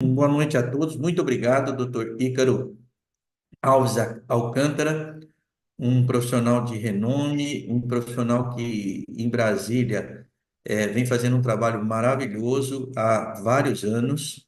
Boa noite a todos. Muito obrigado, Dr. Ícaro Alves Alcântara, um profissional de renome, um profissional que em Brasília vem fazendo um trabalho maravilhoso há vários anos,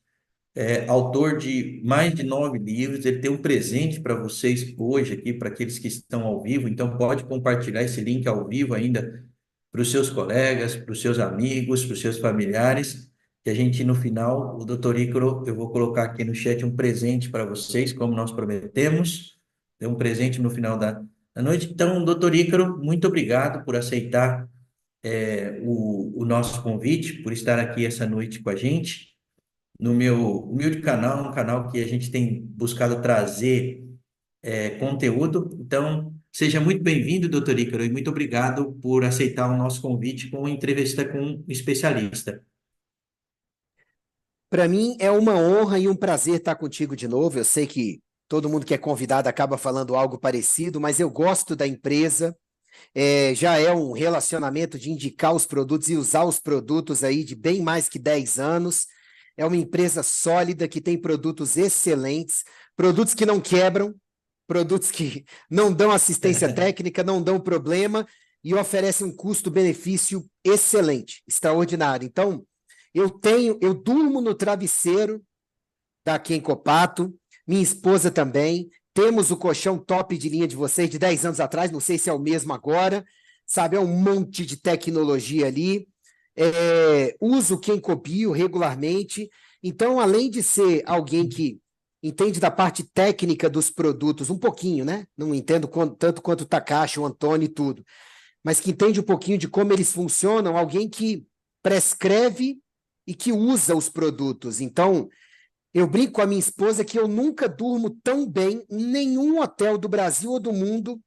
autor de mais de 9 livros. Ele tem um presente para vocês hoje aqui, para aqueles que estão ao vivo, então pode compartilhar esse link ao vivo ainda para os seus colegas, para os seus amigos, para os seus familiares. E a gente, no final, o doutor Ícaro, eu vou colocar aqui no chat um presente para vocês, como nós prometemos. É um presente no final da noite. Então, doutor Ícaro, muito obrigado por aceitar o nosso convite, por estar aqui essa noite com a gente, no meu humilde canal, um canal que a gente tem buscado trazer conteúdo. Então, seja muito bem-vindo, doutor Ícaro, e muito obrigado por aceitar o nosso convite com uma entrevista com um especialista. Para mim é uma honra e um prazer estar contigo de novo. Eu sei que todo mundo que é convidado acaba falando algo parecido, mas eu gosto da empresa. Já é um relacionamento de indicar os produtos e usar os produtos aí de bem mais que 10 anos. É uma empresa sólida que tem produtos excelentes, produtos que não quebram, produtos que não dão assistência técnica, não dão problema e oferecem um custo-benefício excelente, extraordinário. Então, eu durmo no travesseiro da Kenkopato, minha esposa também. Temos o colchão top de linha de vocês de 10 anos atrás, não sei se é o mesmo agora, sabe? É um monte de tecnologia ali. Uso o Kenkobio regularmente. Então, além de ser alguém que entende da parte técnica dos produtos, um pouquinho, né? Não entendo tanto quanto o Takashi, o Antônio e tudo, mas que entende um pouquinho de como eles funcionam, alguém que prescreve e que usa os produtos. Então, eu brinco com a minha esposa que eu nunca durmo tão bem em nenhum hotel do Brasil ou do mundo,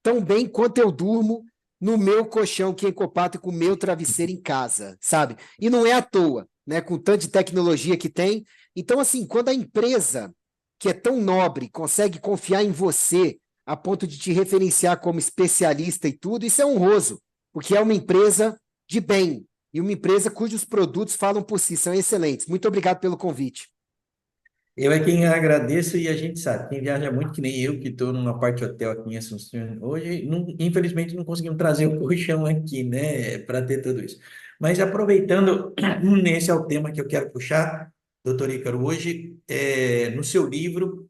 tão bem quanto eu durmo no meu colchão que é Kenkopato e com o meu travesseiro em casa, sabe? E não é à toa, né? Com tanto de tecnologia que tem. Então, assim, quando a empresa, que é tão nobre, consegue confiar em você a ponto de te referenciar como especialista e tudo, isso é honroso, porque é uma empresa de bem e uma empresa cujos produtos falam por si, são excelentes. Muito obrigado pelo convite. Eu é quem agradeço e a gente sabe, quem viaja muito, que nem eu, que estou numa parte hotel aqui em Assunção, hoje, infelizmente, não conseguimos trazer o colchão aqui, né, para ter tudo isso. Mas aproveitando, esse é o tema que eu quero puxar, doutor Ícaro, hoje, no seu livro,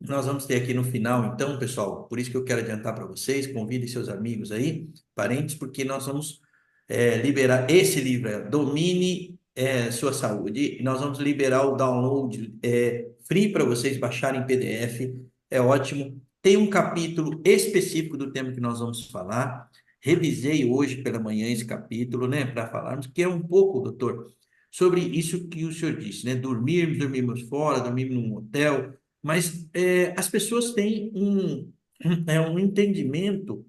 nós vamos ter aqui no final, então, pessoal, por isso que eu quero adiantar para vocês, convide seus amigos aí, parentes, porque nós vamos liberar esse livro, Domine Sua Saúde, e nós vamos liberar o download free para vocês baixarem em PDF, é ótimo. Tem um capítulo específico do tema que nós vamos falar, revisei hoje pela manhã esse capítulo, né, para falarmos, que é um pouco, doutor, sobre isso que o senhor disse, né, dormirmos fora, dormirmos num hotel, mas as pessoas têm um entendimento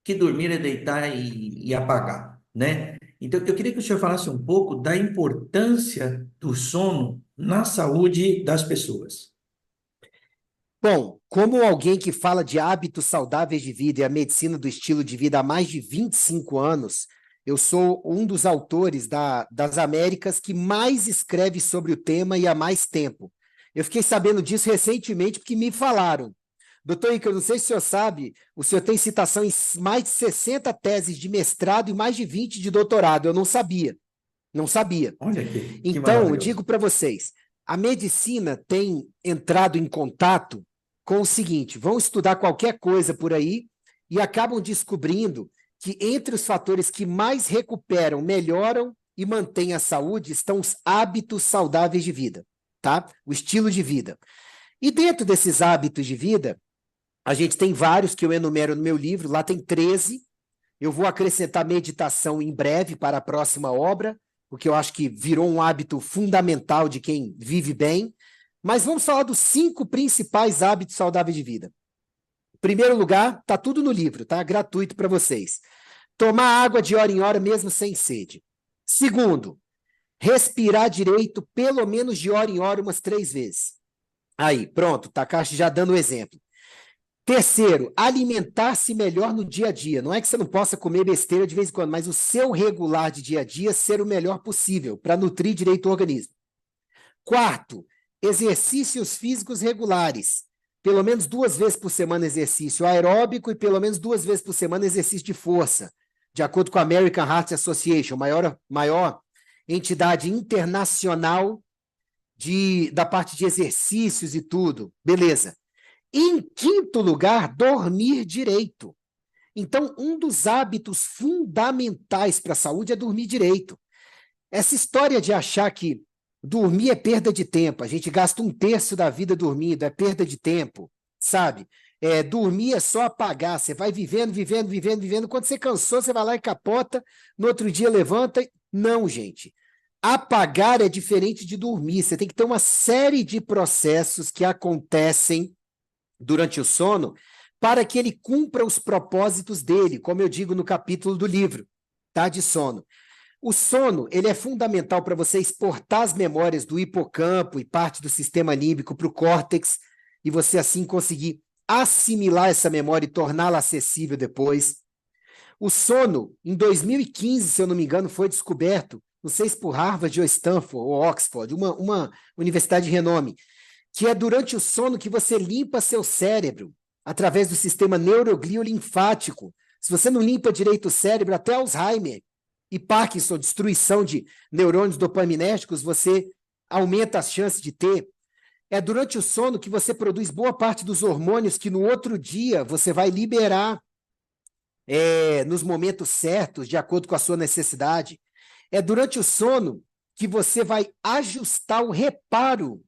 que dormir é deitar e apagar, né? Então, eu queria que o senhor falasse um pouco da importância do sono na saúde das pessoas. Bom, como alguém que fala de hábitos saudáveis de vida e a medicina do estilo de vida há mais de 25 anos, eu sou um dos autores das Américas que mais escreve sobre o tema e há mais tempo. Eu fiquei sabendo disso recentemente porque me falaram. Doutor Icaro, não sei se o senhor sabe, o senhor tem citação em mais de 60 teses de mestrado e mais de 20 de doutorado. Eu não sabia, não sabia. Olha que Então, eu maravilhoso. digo para vocês, a medicina tem entrado em contato com o seguinte: vão estudar qualquer coisa por aí e acabam descobrindo que entre os fatores que mais recuperam, melhoram e mantêm a saúde estão os hábitos saudáveis de vida, tá? O estilo de vida. E dentro desses hábitos de vida, a gente tem vários que eu enumero no meu livro, lá tem 13. Eu vou acrescentar meditação em breve para a próxima obra, porque eu acho que virou um hábito fundamental de quem vive bem. Mas vamos falar dos 5 principais hábitos saudáveis de vida. Em primeiro lugar, tá tudo no livro, tá? Gratuito para vocês. Tomar água de hora em hora, mesmo sem sede. Segundo, respirar direito, pelo menos de hora em hora, umas 3 vezes. Aí, pronto, Takashi já dando o exemplo. Terceiro, alimentar-se melhor no dia a dia. Não é que você não possa comer besteira de vez em quando, mas o seu regular de dia a dia ser o melhor possível para nutrir direito o organismo. Quarto, exercícios físicos regulares. Pelo menos 2 vezes por semana exercício aeróbico e pelo menos 2 vezes por semana exercício de força, de acordo com a American Heart Association, maior entidade internacional da parte de exercícios e tudo. Beleza. Em quinto lugar, dormir direito. Então, um dos hábitos fundamentais para a saúde é dormir direito. Essa história de achar que dormir é perda de tempo, a gente gasta 1/3 da vida dormindo, é perda de tempo, sabe? Dormir é só apagar, você vai vivendo, vivendo, vivendo, vivendo, quando você cansou, você vai lá e capota, no outro dia levanta. Não, gente. Apagar é diferente de dormir, você tem que ter uma série de processos que acontecem durante o sono para que ele cumpra os propósitos dele, como eu digo no capítulo do livro, tá? De sono. O sono, ele é fundamental para você exportar as memórias do hipocampo e parte do sistema límbico para o córtex, e você assim conseguir assimilar essa memória e torná-la acessível depois. O sono, em 2015, se eu não me engano, foi descoberto, não sei se por Harvard ou Stanford ou Oxford, uma universidade de renome, que é durante o sono que você limpa seu cérebro através do sistema neurogliolinfático. Se você não limpa direito o cérebro, até Alzheimer e Parkinson, destruição de neurônios dopaminérgicos, você aumenta as chances de ter. É durante o sono que você produz boa parte dos hormônios que no outro dia você vai liberar nos momentos certos, de acordo com a sua necessidade. É durante o sono que você vai ajustar o reparo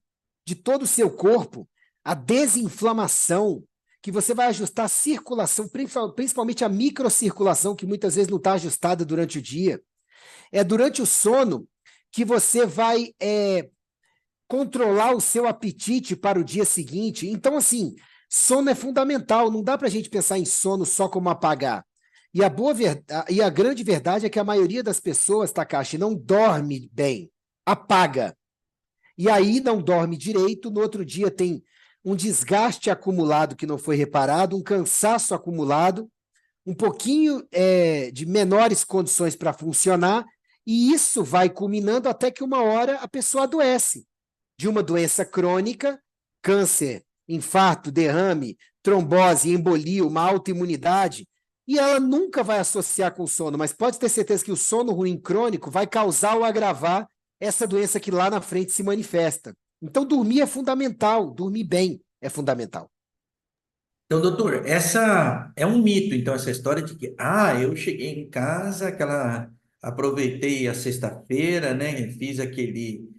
de todo o seu corpo, a desinflamação, que você vai ajustar a circulação, principalmente a microcirculação, que muitas vezes não está ajustada durante o dia. É durante o sono que você vai controlar o seu apetite para o dia seguinte. Então, assim, sono é fundamental, não dá para a gente pensar em sono só como apagar. E a grande verdade é que a maioria das pessoas, Takashi, não dorme bem, apaga. E aí não dorme direito, no outro dia tem um desgaste acumulado que não foi reparado, um cansaço acumulado, um pouquinho de menores condições para funcionar, e isso vai culminando até que uma hora a pessoa adoece de uma doença crônica, câncer, infarto, derrame, trombose, embolia, uma autoimunidade, e ela nunca vai associar com o sono, mas pode ter certeza que o sono ruim crônico vai causar ou agravar essa doença que lá na frente se manifesta. Então, dormir é fundamental, dormir bem é fundamental. Então, doutor, essa é um mito, então, essa história de que, eu cheguei em casa, aproveitei a sexta-feira, né, fiz aquele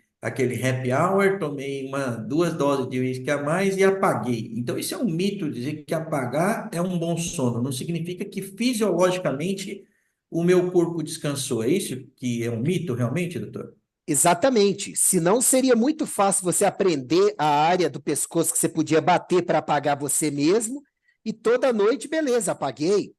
happy hour, tomei 2 doses de uísque a mais e apaguei. Então, isso é um mito, dizer que apagar é um bom sono. Não significa que fisiologicamente o meu corpo descansou. É isso que é um mito, realmente, doutor? Exatamente. Senão seria muito fácil você aprender a área do pescoço que você podia bater para apagar você mesmo, e toda noite, beleza, apaguei.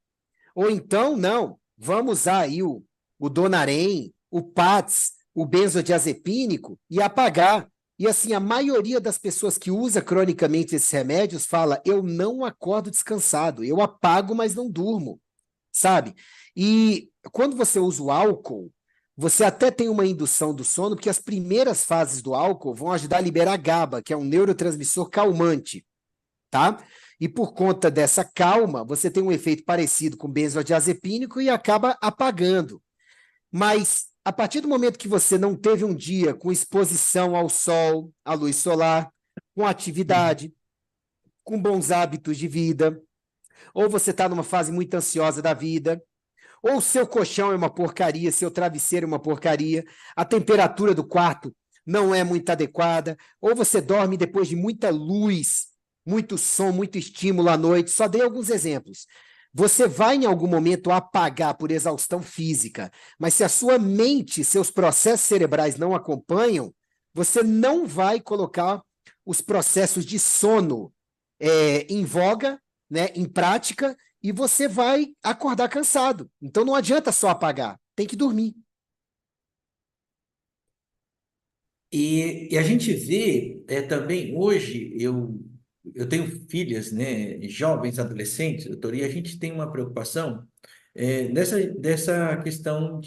Ou então, não, vamos usar aí o Donarém, o Pats, o benzodiazepínico e apagar. E assim, a maioria das pessoas que usa cronicamente esses remédios fala: eu não acordo descansado, eu apago, mas não durmo, sabe? E quando você usa o álcool, você até tem uma indução do sono, porque as primeiras fases do álcool vão ajudar a liberar GABA, que é um neurotransmissor calmante, tá? E por conta dessa calma, você tem um efeito parecido com benzodiazepínico e acaba apagando. Mas a partir do momento que você não teve um dia com exposição ao sol, à luz solar, com atividade, com bons hábitos de vida, ou você está numa fase muito ansiosa da vida, ou seu colchão é uma porcaria, seu travesseiro é uma porcaria, a temperatura do quarto não é muito adequada, ou você dorme depois de muita luz, muito som, muito estímulo à noite. Só dei alguns exemplos. Você vai em algum momento apagar por exaustão física, mas se a sua mente, seus processos cerebrais não acompanham, você não vai colocar os processos de sono em voga, né, em prática, e você vai acordar cansado. Então não adianta só apagar, tem que dormir. E a gente vê também hoje, eu tenho filhas, né, jovens adolescentes, doutor, e a gente tem uma preocupação dessa questão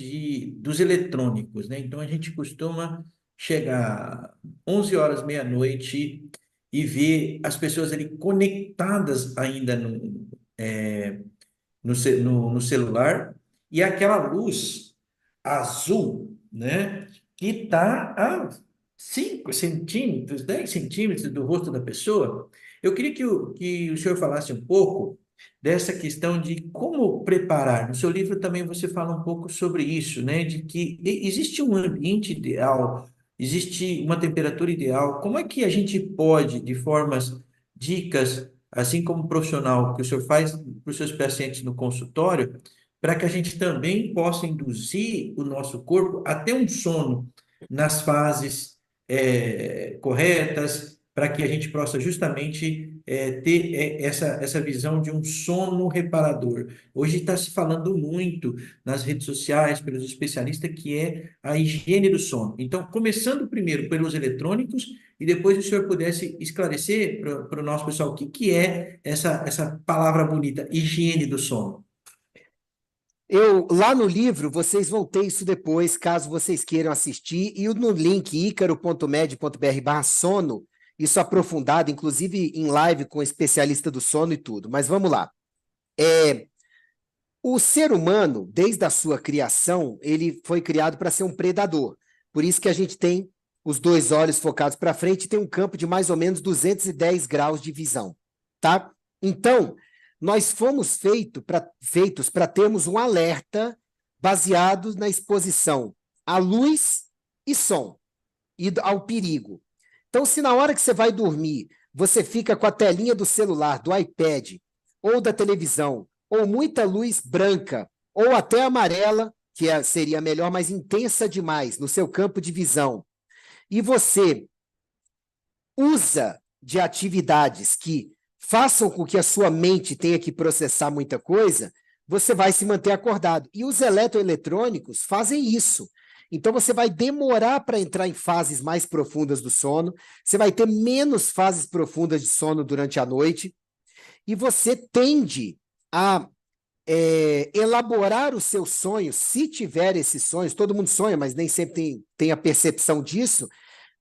dos eletrônicos, né? Então a gente costuma chegar 11 horas, meia-noite e ver as pessoas ali conectadas ainda no celular, e aquela luz azul, né, que está a 5 centímetros, 10 centímetros do rosto da pessoa. Eu queria que o senhor falasse um pouco dessa questão de como preparar. No seu livro também você fala um pouco sobre isso, né, de que existe um ambiente ideal, existe uma temperatura ideal. Como é que a gente pode, de formas, dicas, assim como profissional que o senhor faz para os seus pacientes no consultório, para que a gente também possa induzir o nosso corpo a ter um sono nas fases corretas, para que a gente possa justamente ter essa visão de um sono reparador. Hoje está se falando muito nas redes sociais, pelos especialistas, que é a higiene do sono. Então, começando primeiro pelos eletrônicos, e depois o senhor pudesse esclarecer para o nosso pessoal o que, que é essa palavra bonita, higiene do sono. Lá no livro, vocês vão ter isso depois, caso vocês queiram assistir, e no link icaro.med.br/sono, isso aprofundado, inclusive em live com especialista do sono e tudo. Mas vamos lá. O ser humano, desde a sua criação, ele foi criado para ser um predador. Por isso que a gente tem os dois olhos focados para frente e tem um campo de mais ou menos 210 graus de visão, tá? Então, nós fomos feitos para termos um alerta baseado na exposição à luz e som e ao perigo. Então, se na hora que você vai dormir, você fica com a telinha do celular, do iPad ou da televisão, ou muita luz branca, ou até amarela, que seria melhor, mas intensa demais no seu campo de visão, e você usa de atividades que façam com que a sua mente tenha que processar muita coisa, você vai se manter acordado. E os eletroeletrônicos fazem isso. Então, você vai demorar para entrar em fases mais profundas do sono, você vai ter menos fases profundas de sono durante a noite, e você tende a elaborar os seus sonhos, se tiver esses sonhos, todo mundo sonha, mas nem sempre tem a percepção disso,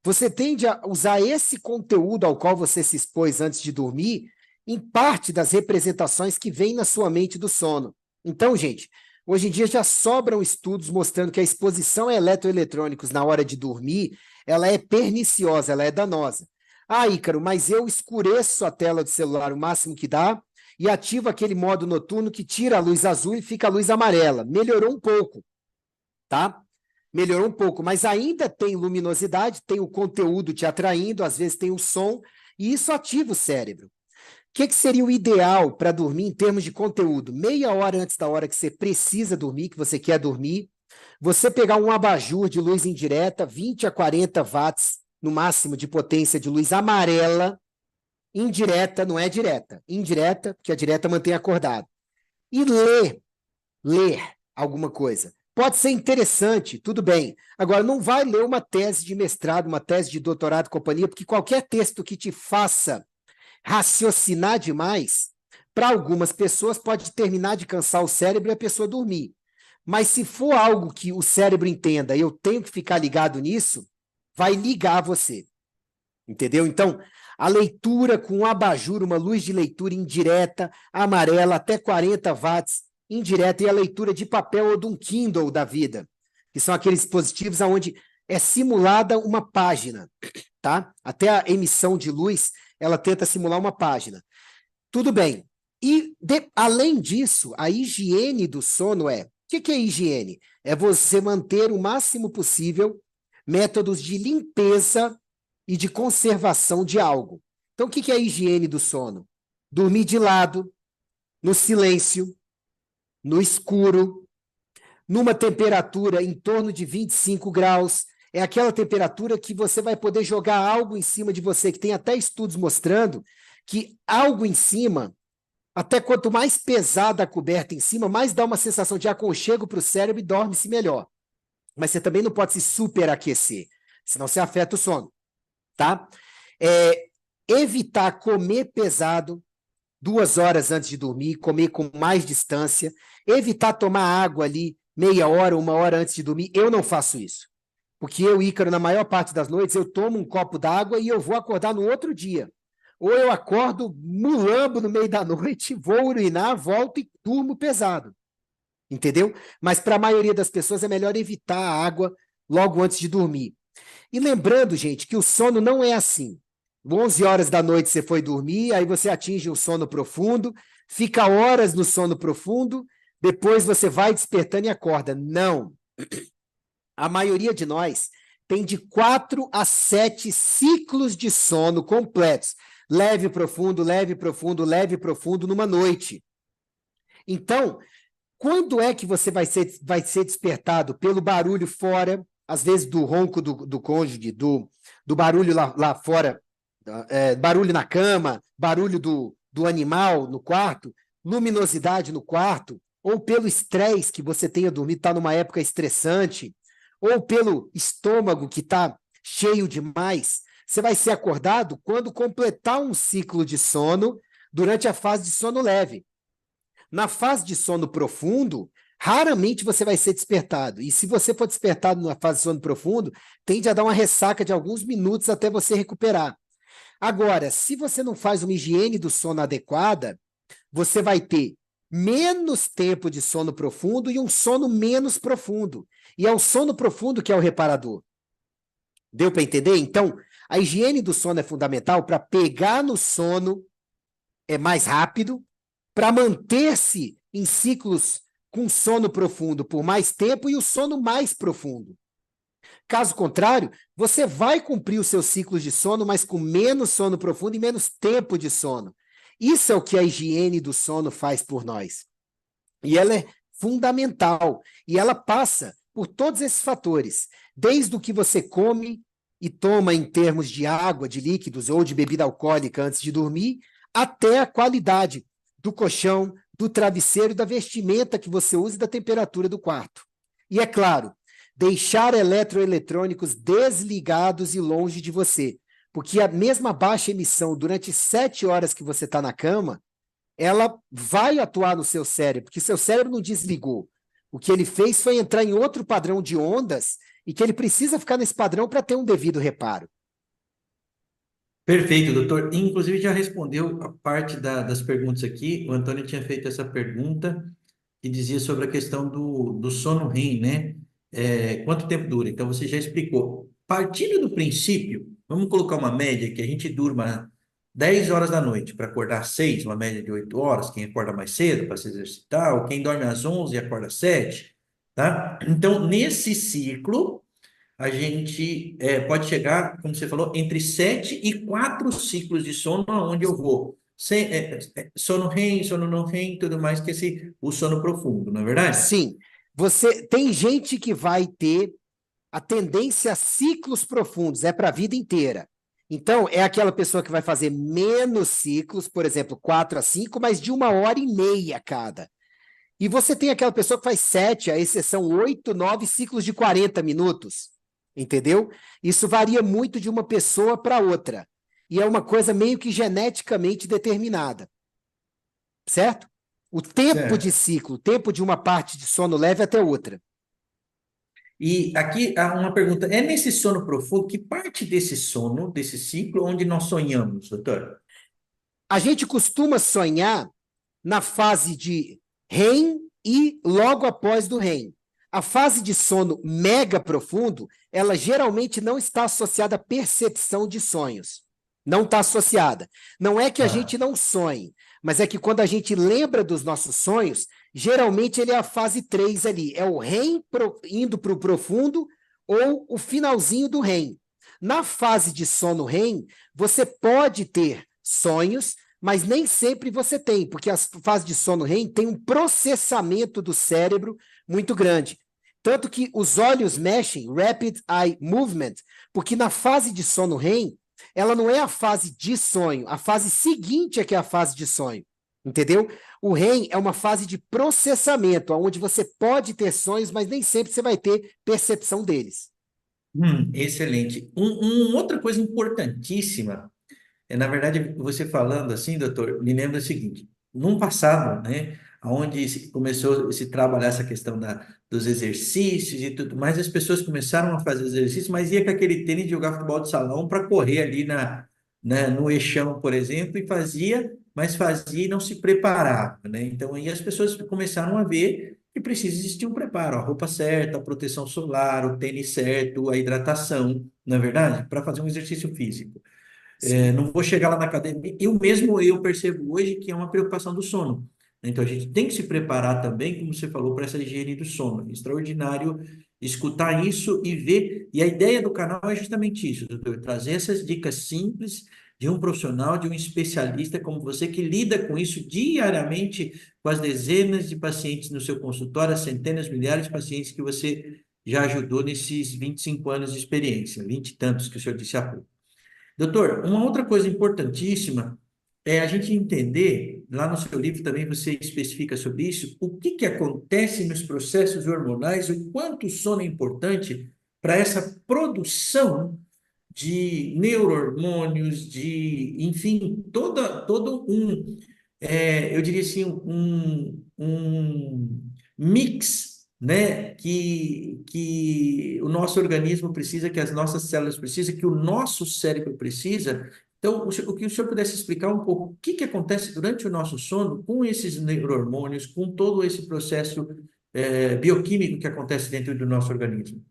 você tende a usar esse conteúdo ao qual você se expôs antes de dormir em parte das representações que vêm na sua mente do sono. Então, gente, hoje em dia já sobram estudos mostrando que a exposição a eletroeletrônicos na hora de dormir, ela é perniciosa, ela é danosa. Ah, Ícaro, mas eu escureço a tela do celular o máximo que dá e ativo aquele modo noturno que tira a luz azul e fica a luz amarela. Melhorou um pouco, tá? Melhorou um pouco, mas ainda tem luminosidade, tem o conteúdo te atraindo, às vezes tem o som, e isso ativa o cérebro. O que seria o ideal para dormir em termos de conteúdo? Meia hora antes da hora que você precisa dormir, que você quer dormir, você pegar um abajur de luz indireta, 20 a 40 watts no máximo de potência de luz amarela, indireta, não é direta, indireta, porque a direta mantém acordado. E ler alguma coisa. Pode ser interessante, tudo bem. Agora, não vai ler uma tese de mestrado, uma tese de doutorado e companhia, porque qualquer texto que te faça raciocinar demais, para algumas pessoas pode terminar de cansar o cérebro e a pessoa dormir. Mas se for algo que o cérebro entenda e eu tenho que ficar ligado nisso, vai ligar você. Entendeu? Então, a leitura com um abajur, uma luz de leitura indireta, amarela, até 40 watts, indireta, e a leitura de papel ou de um Kindle da vida, que são aqueles dispositivos onde é simulada uma página, tá? Até a emissão de luz, ela tenta simular uma página. Tudo bem. E, além disso, a higiene do sono o que é higiene? É você manter o máximo possível métodos de limpeza e de conservação de algo. Então, o que é a higiene do sono? Dormir de lado, no silêncio, no escuro, numa temperatura em torno de 25 graus. É aquela temperatura que você vai poder jogar algo em cima de você, que tem até estudos mostrando que algo em cima, até quanto mais pesada a coberta em cima, mais dá uma sensação de aconchego para o cérebro e dorme-se melhor. Mas você também não pode se superaquecer, senão você afeta o sono, tá? Evitar comer pesado 2 horas antes de dormir, comer com mais distância, evitar tomar água ali meia hora, 1 hora antes de dormir. Eu não faço isso. Porque eu, Ícaro, na maior parte das noites, eu tomo um copo d'água e eu vou acordar no outro dia. Ou eu acordo mulambo no meio da noite, vou urinar, volto e durmo pesado. Entendeu? Mas para a maioria das pessoas é melhor evitar a água logo antes de dormir. E lembrando, gente, que o sono não é assim. 11 horas da noite você foi dormir, aí você atinge um sono profundo, fica horas no sono profundo, depois você vai despertando e acorda. Não. A maioria de nós tem de 4 a 7 ciclos de sono completos. Leve, profundo, leve, profundo, leve, profundo, numa noite. Então, quando é que você vai ser despertado? Pelo barulho fora, às vezes do ronco do cônjuge, do barulho lá fora, barulho na cama, barulho do animal no quarto, luminosidade no quarto, ou pelo estresse que você tenha dormido, está numa época estressante, ou pelo estômago que está cheio demais. Você vai ser acordado quando completar um ciclo de sono durante a fase de sono leve. Na fase de sono profundo, raramente você vai ser despertado. E se você for despertado na fase de sono profundo, tende a dar uma ressaca de alguns minutos até você recuperar. Agora, se você não faz uma higiene do sono adequada, você vai ter menos tempo de sono profundo e um sono menos profundo. E é o sono profundo que é o reparador. Deu para entender? Então, a higiene do sono é fundamental para pegar no sono mais rápido, para manter-se em ciclos com sono profundo por mais tempo e o sono mais profundo. Caso contrário, você vai cumprir os seus ciclos de sono, mas com menos sono profundo e menos tempo de sono. Isso é o que a higiene do sono faz por nós. E ela é fundamental. E ela passa por todos esses fatores. Desde o que você come e toma em termos de água, de líquidos ou de bebida alcoólica antes de dormir, até a qualidade do colchão, do travesseiro, da vestimenta que você usa e da temperatura do quarto. E é claro, deixar eletroeletrônicos desligados e longe de você, porque a mesma baixa emissão durante 7 horas que você está na cama, ela vai atuar no seu cérebro, porque seu cérebro não desligou. O que ele fez foi entrar em outro padrão de ondas e que ele precisa ficar nesse padrão para ter um devido reparo. Perfeito, doutor. Inclusive, já respondeu a parte das perguntas aqui. O Antônio tinha feito essa pergunta que dizia sobre a questão do sono REM, né? Quanto tempo dura? Então, você já explicou. Partindo do princípio, vamos colocar uma média que a gente durma 10 horas da noite para acordar às 6, uma média de 8 horas, quem acorda mais cedo para se exercitar, ou quem dorme às 11 e acorda às 7, tá? Então, nesse ciclo a gente pode chegar, como você falou, entre 7 e 4 ciclos de sono, onde eu vou. Sono REM, sono não REM, tudo mais que o sono profundo, não é verdade? Sim, você tem gente que vai ter a tendência a ciclos profundos, é para a vida inteira. Então, é aquela pessoa que vai fazer menos ciclos, por exemplo, 4 a 5, mas de 1h30 cada. E você tem aquela pessoa que faz 7, a exceção 8, 9 ciclos de 40 minutos. Entendeu? Isso varia muito de uma pessoa para outra. E é uma coisa meio que geneticamente determinada. Certo? O tempo de Certo. ciclo, o tempo de uma parte de sono leve até outra. E aqui há uma pergunta: é nesse sono profundo, que parte desse sono, desse ciclo, onde nós sonhamos, doutor? A gente costuma sonhar na fase de REM e logo após do REM. A fase de sono mega profundo, ela geralmente não está associada à percepção de sonhos. Não está associada. Não é que a gente Ah, não sonhe, mas é que quando a gente lembra dos nossos sonhos, geralmente ele é a fase 3 ali. É o REM indo para o profundo ou o finalzinho do REM. Na fase de sono REM, você pode ter sonhos, mas nem sempre você tem, porque a fase de sono REM tem um processamento do cérebro muito grande. Tanto que os olhos mexem, rapid eye movement, porque na fase de sono REM, ela não é a fase de sonho, a fase seguinte é que é a fase de sonho, entendeu? O REM é uma fase de processamento, onde você pode ter sonhos, mas nem sempre você vai ter percepção deles. excelente. Outra coisa importantíssima. Na verdade, você falando assim, doutor, me lembra o seguinte: num passado, né, onde começou a se trabalhar essa questão dos exercícios e tudo mais, as pessoas começaram a fazer exercício, mas ia com aquele tênis de jogar futebol de salão para correr ali no eixão, por exemplo, e fazia, mas fazia e não se preparava, né? Então aí as pessoas começaram a ver que precisa existir um preparo, a roupa certa, a proteção solar, o tênis certo, a hidratação, não é verdade? Para fazer um exercício físico. Sim. Não vou chegar lá na academia. Eu percebo hoje que é uma preocupação do sono. Então, a gente tem que se preparar também, como você falou, para essa higiene do sono. É extraordinário escutar isso e ver. E a ideia do canal é justamente isso, doutor, trazer essas dicas simples de um profissional, de um especialista como você, que lida com isso diariamente, com as dezenas de pacientes no seu consultório, as centenas, milhares de pacientes que você já ajudou nesses 25 anos de experiência, 20 e tantos que o senhor disse há pouco. Doutor, uma outra coisa importantíssima é a gente entender, lá no seu livro também você especifica sobre isso, o que que acontece nos processos hormonais, o quanto o sono é importante para essa produção de neurohormônios, enfim, todo eu diria assim, um mix, né, que o nosso organismo precisa, que as nossas células precisam, que o nosso cérebro precisa. Então, o que o senhor pudesse explicar um pouco o que que acontece durante o nosso sono com esses neurohormônios, com todo esse processo bioquímico que acontece dentro do nosso organismo.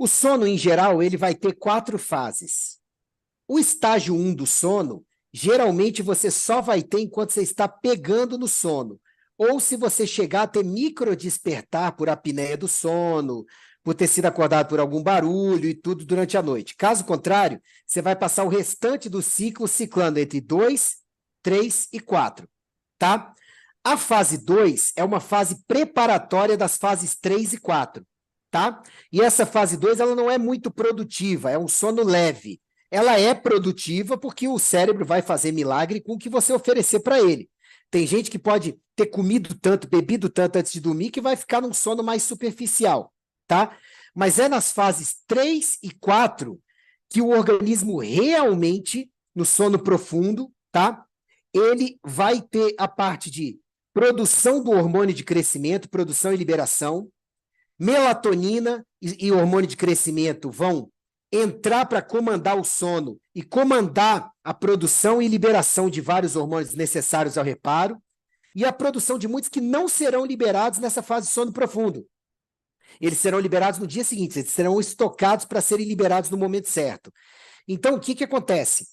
O sono, em geral, ele vai ter 4 fases. O estágio 1 do sono, geralmente você só vai ter enquanto você está pegando no sono. Ou se você chegar a ter microdespertar por apneia do sono, por ter sido acordado por algum barulho e tudo durante a noite. Caso contrário, você vai passar o restante do ciclo ciclando entre 2, 3 e 4, tá? A fase 2 é uma fase preparatória das fases 3 e 4, tá? E essa fase 2 ela não é muito produtiva, é um sono leve. Ela é produtiva porque o cérebro vai fazer milagre com o que você oferecer para ele. Tem gente que pode ter comido tanto, bebido tanto antes de dormir que vai ficar num sono mais superficial, tá? Mas é nas fases 3 e 4 que o organismo realmente, no sono profundo, tá? Ele vai ter a parte de produção do hormônio de crescimento, produção e liberação, melatonina e hormônio de crescimento vão entrar para comandar o sono e comandar a produção e liberação de vários hormônios necessários ao reparo, e a produção de muitos que não serão liberados nessa fase de sono profundo. Eles serão liberados no dia seguinte, eles serão estocados para serem liberados no momento certo. Então, o que que acontece?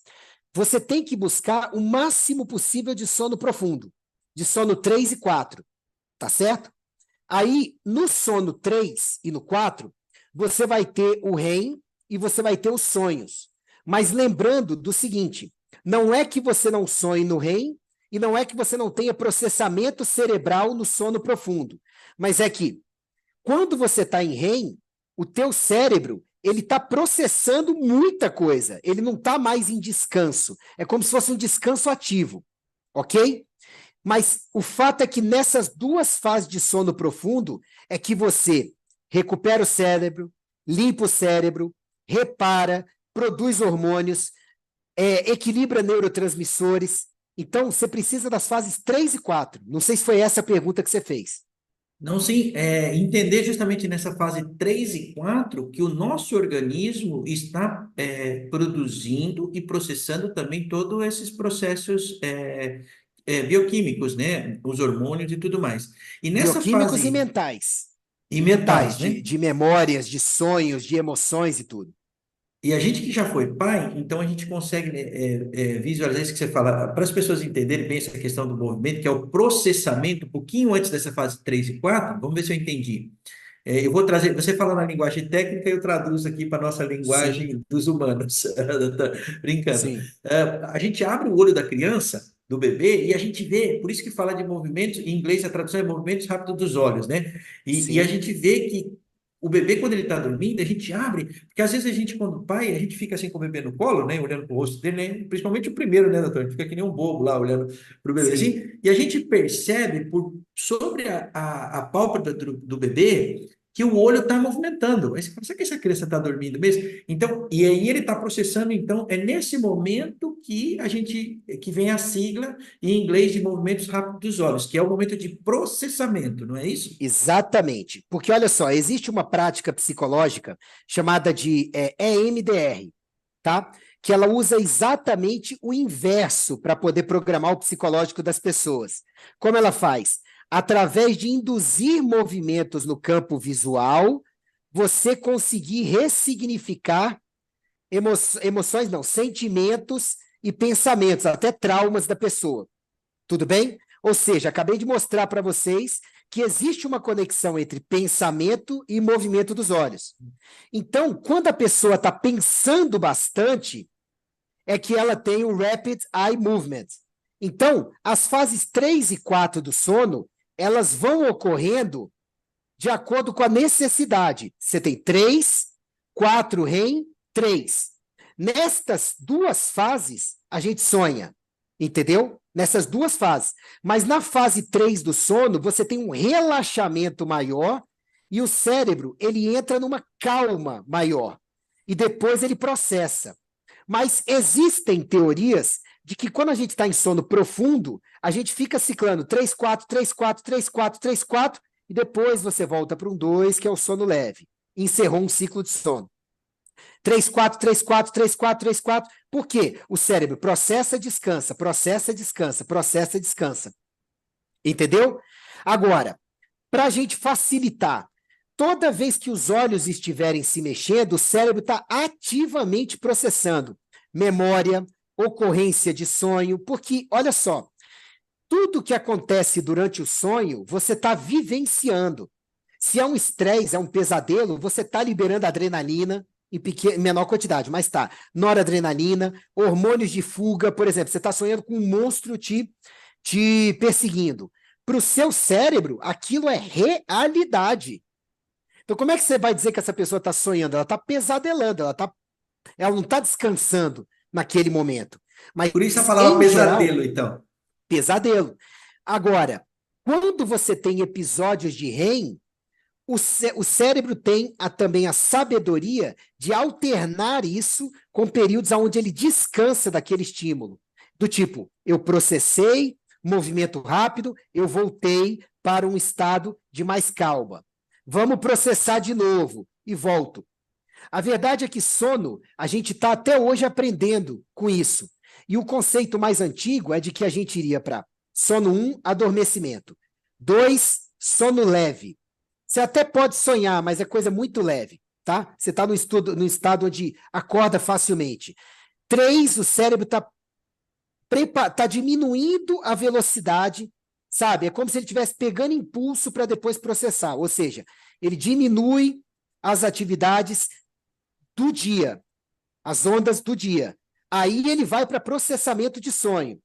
Você tem que buscar o máximo possível de sono profundo, de sono 3 e 4, tá certo? Aí, no sono 3 e no 4, você vai ter o REM e você vai ter os sonhos. Mas lembrando do seguinte, não é que você não sonhe no REM e não é que você não tenha processamento cerebral no sono profundo, mas é que quando você está em REM, o teu cérebro ele está processando muita coisa, ele não está mais em descanso, é como se fosse um descanso ativo, ok? Mas o fato é que nessas 2 fases de sono profundo é que você recupera o cérebro, limpa o cérebro, repara, produz hormônios, equilibra neurotransmissores. Então, você precisa das fases 3 e 4. Não sei se foi essa a pergunta que você fez. Não, sim, entender justamente nessa fase 3 e 4 que o nosso organismo está produzindo e processando também todos esses processos bioquímicos, né? Os hormônios e tudo mais. E nessa Bioquímicos e fase, mentais. e E mentais, mentais, de, né? de memórias, de sonhos, de emoções e tudo. E a gente que já foi pai, então a gente consegue né, visualizar isso que você fala, para as pessoas entenderem bem essa questão do movimento, que é o processamento, um pouquinho antes dessa fase 3 e 4. Vamos ver se eu entendi. Eu vou trazer, você fala na linguagem técnica, eu traduzo aqui para a nossa Sim, linguagem dos humanos. Brincando. sim, A gente abre o olho da criança, do bebê, e a gente vê, por isso que fala de movimentos, em inglês a tradução é movimentos rápidos dos olhos, né? E a sim, gente vê que o bebê, quando ele está dormindo, a gente abre, porque às vezes a gente, quando pai, a gente fica assim com o bebê no colo, né? Olhando para o rosto dele, né? Principalmente o primeiro, né, doutor? A gente fica que nem um bobo lá, olhando para o bebê sim. assim, e a gente percebe sobre a pálpebra do bebê que o olho está movimentando. Aí você fala, será que essa criança está dormindo mesmo? Então, e aí ele está processando, então, é nesse momento que vem a sigla em inglês de movimentos rápidos dos olhos, que é o momento de processamento, não é isso? Exatamente. Porque olha só, existe uma prática psicológica chamada de EMDR, tá? Que ela usa exatamente o inverso para poder programar o psicológico das pessoas. Como ela faz? Através de induzir movimentos no campo visual, você conseguir ressignificar emoções, não, sentimentos e pensamentos, até traumas da pessoa. Tudo bem? Ou seja, acabei de mostrar para vocês que existe uma conexão entre pensamento e movimento dos olhos. Então, quando a pessoa está pensando bastante, é que ela tem o Rapid Eye Movement. Então, as fases 3 e 4 do sono, elas vão ocorrendo de acordo com a necessidade. Você tem 3, 4 REM, 3. Nestas duas fases, a gente sonha, entendeu? Nessas duas fases. Mas na fase 3 do sono, você tem um relaxamento maior e o cérebro, ele entra numa calma maior. E depois ele processa. Mas existem teorias de que quando a gente está em sono profundo, a gente fica ciclando 3, 4, 3, 4, 3, 4, 3, 4, e depois você volta para um 2, que é o sono leve. Encerrou um ciclo de sono. 3, 4, 3, 4, 3, 4, 3, 4. Por quê? O cérebro processa, descansa, processa, descansa, processa, descansa. Entendeu? Agora, para a gente facilitar, toda vez que os olhos estiverem se mexendo, o cérebro está ativamente processando memória, ocorrência de sonho, porque, olha só, tudo que acontece durante o sonho, você está vivenciando. Se é um estresse, é um pesadelo, você está liberando adrenalina em menor quantidade, mas tá. Noradrenalina, hormônios de fuga, por exemplo, você está sonhando com um monstro te perseguindo. Para o seu cérebro, aquilo é realidade. Então, como é que você vai dizer que essa pessoa está sonhando? Ela está pesadelando, ela não está descansando naquele momento. Mas, Por isso a palavra em geral, pesadelo, então. pesadelo. Agora, quando você tem episódios de REM, o cérebro tem também a sabedoria de alternar isso com períodos onde ele descansa daquele estímulo. Do tipo, eu processei, movimento rápido, eu voltei para um estado de mais calma. Vamos processar de novo e volto. A verdade é que sono, a gente está até hoje aprendendo com isso. E o conceito mais antigo é de que a gente iria para sono 1, adormecimento. 2, sono leve. Você até pode sonhar, mas é coisa muito leve, tá? Você está no estado onde acorda facilmente. 3, o cérebro tá diminuindo a velocidade, sabe? É como se ele estivesse pegando impulso para depois processar. Ou seja, ele diminui as atividades do dia, as ondas do dia. Aí ele vai para processamento de sonho,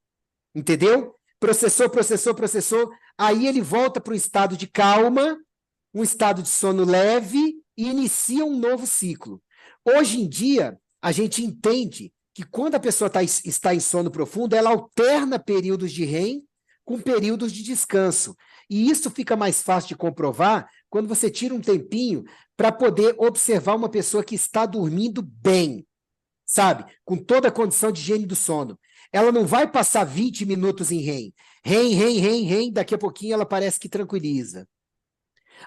entendeu? Processou, processou, processou. Aí ele volta para um estado de calma, um estado de sono leve e inicia um novo ciclo. Hoje em dia, a gente entende que quando a pessoa está em sono profundo, ela alterna períodos de REM com períodos de descanso. E isso fica mais fácil de comprovar quando você tira um tempinho para poder observar uma pessoa que está dormindo bem, sabe? Com toda a condição de higiene do sono. Ela não vai passar 20 minutos em REM. REM, REM, REM, REM, daqui a pouquinho ela parece que tranquiliza.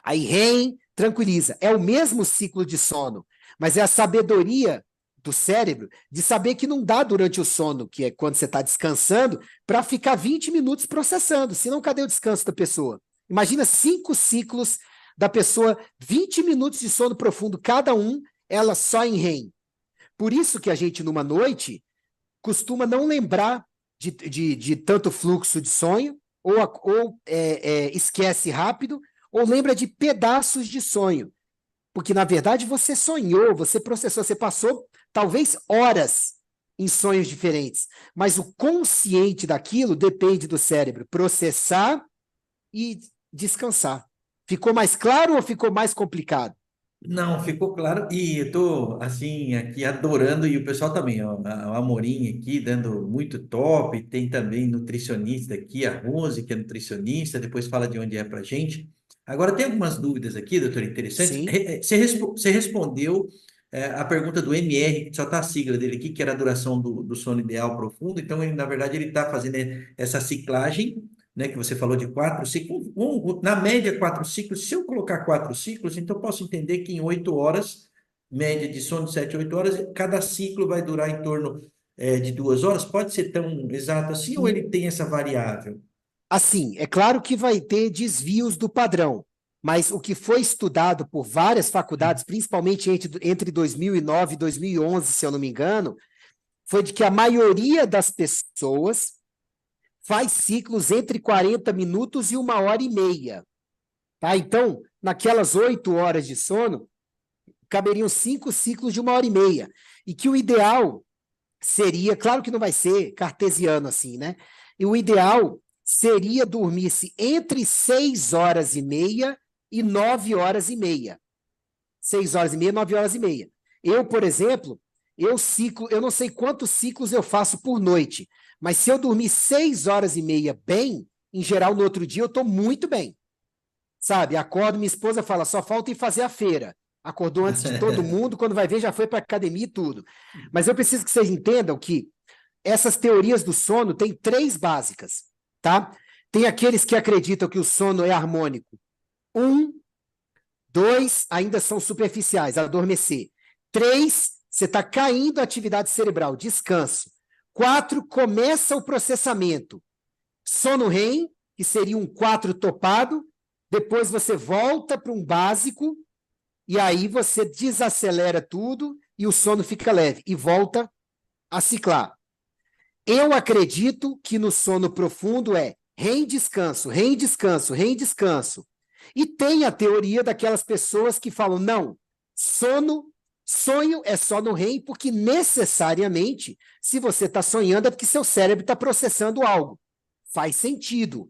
Aí REM, tranquiliza. É o mesmo ciclo de sono, mas é a sabedoria do cérebro de saber que não dá durante o sono, que é quando você está descansando, para ficar 20 minutos processando. Senão, cadê o descanso da pessoa? Imagina 5 ciclos da pessoa, 20 minutos de sono profundo, cada um, ela só em REM. Por isso que a gente, numa noite, costuma não lembrar de tanto fluxo de sonho, ou esquece rápido, ou lembra de pedaços de sonho. Porque, na verdade, você sonhou, você processou, você passou talvez horas em sonhos diferentes. Mas o consciente daquilo depende do cérebro processar e descansar. Ficou mais claro ou ficou mais complicado? Não, ficou claro. E eu tô, assim, aqui adorando, e o pessoal também, ó, a Amorim aqui dando muito top. Tem também nutricionista aqui, a Rose, que é nutricionista, depois fala de onde é pra gente. Agora, tem algumas dúvidas aqui, doutor, interessantes. Sim. Você respondeu a pergunta do MR, só está a sigla dele aqui, que era a duração do sono ideal profundo. Então, ele, na verdade, ele está fazendo essa ciclagem, né, que você falou de 4 ciclos. Na média, 4 ciclos. Se eu colocar 4 ciclos, então eu posso entender que em 8 horas, média de sono de 7 a 8 horas, cada ciclo vai durar em torno de 2 horas. Pode ser tão exato assim, ou ele tem essa variável? Assim, é claro que vai ter desvios do padrão, mas o que foi estudado por várias faculdades, principalmente entre 2009 e 2011, se eu não me engano, foi de que a maioria das pessoas faz ciclos entre 40 minutos e 1 hora e meia. Tá? Então, naquelas 8 horas de sono, caberiam 5 ciclos de 1 hora e meia. E que o ideal seria, claro que não vai ser cartesiano assim, né? E o ideal seria dormir-se entre 6 horas e meia e 9 horas e meia. 6 horas e meia, 9 horas e meia. Eu, por exemplo, eu não sei quantos ciclos eu faço por noite, mas se eu dormir 6 horas e meia bem, em geral, no outro dia eu estou muito bem. Sabe? Acordo, minha esposa fala, só falta ir fazer a feira. Acordou antes de todo mundo, quando vai ver já foi para academia e tudo. Mas eu preciso que vocês entendam que essas teorias do sono têm três básicas, tá? Tem aqueles que acreditam que o sono é harmônico. 1, 2, ainda são superficiais, adormecer. 3, você está caindo a atividade cerebral, descanso. 4, começa o processamento. Sono REM, que seria um 4 topado, depois você volta para um básico, e aí você desacelera tudo e o sono fica leve, e volta a ciclar. Eu acredito que no sono profundo é REM descanso, REM descanso, REM descanso. E tem a teoria daquelas pessoas que falam, não, sonho é só no REM, porque necessariamente, se você está sonhando, é porque seu cérebro está processando algo. Faz sentido.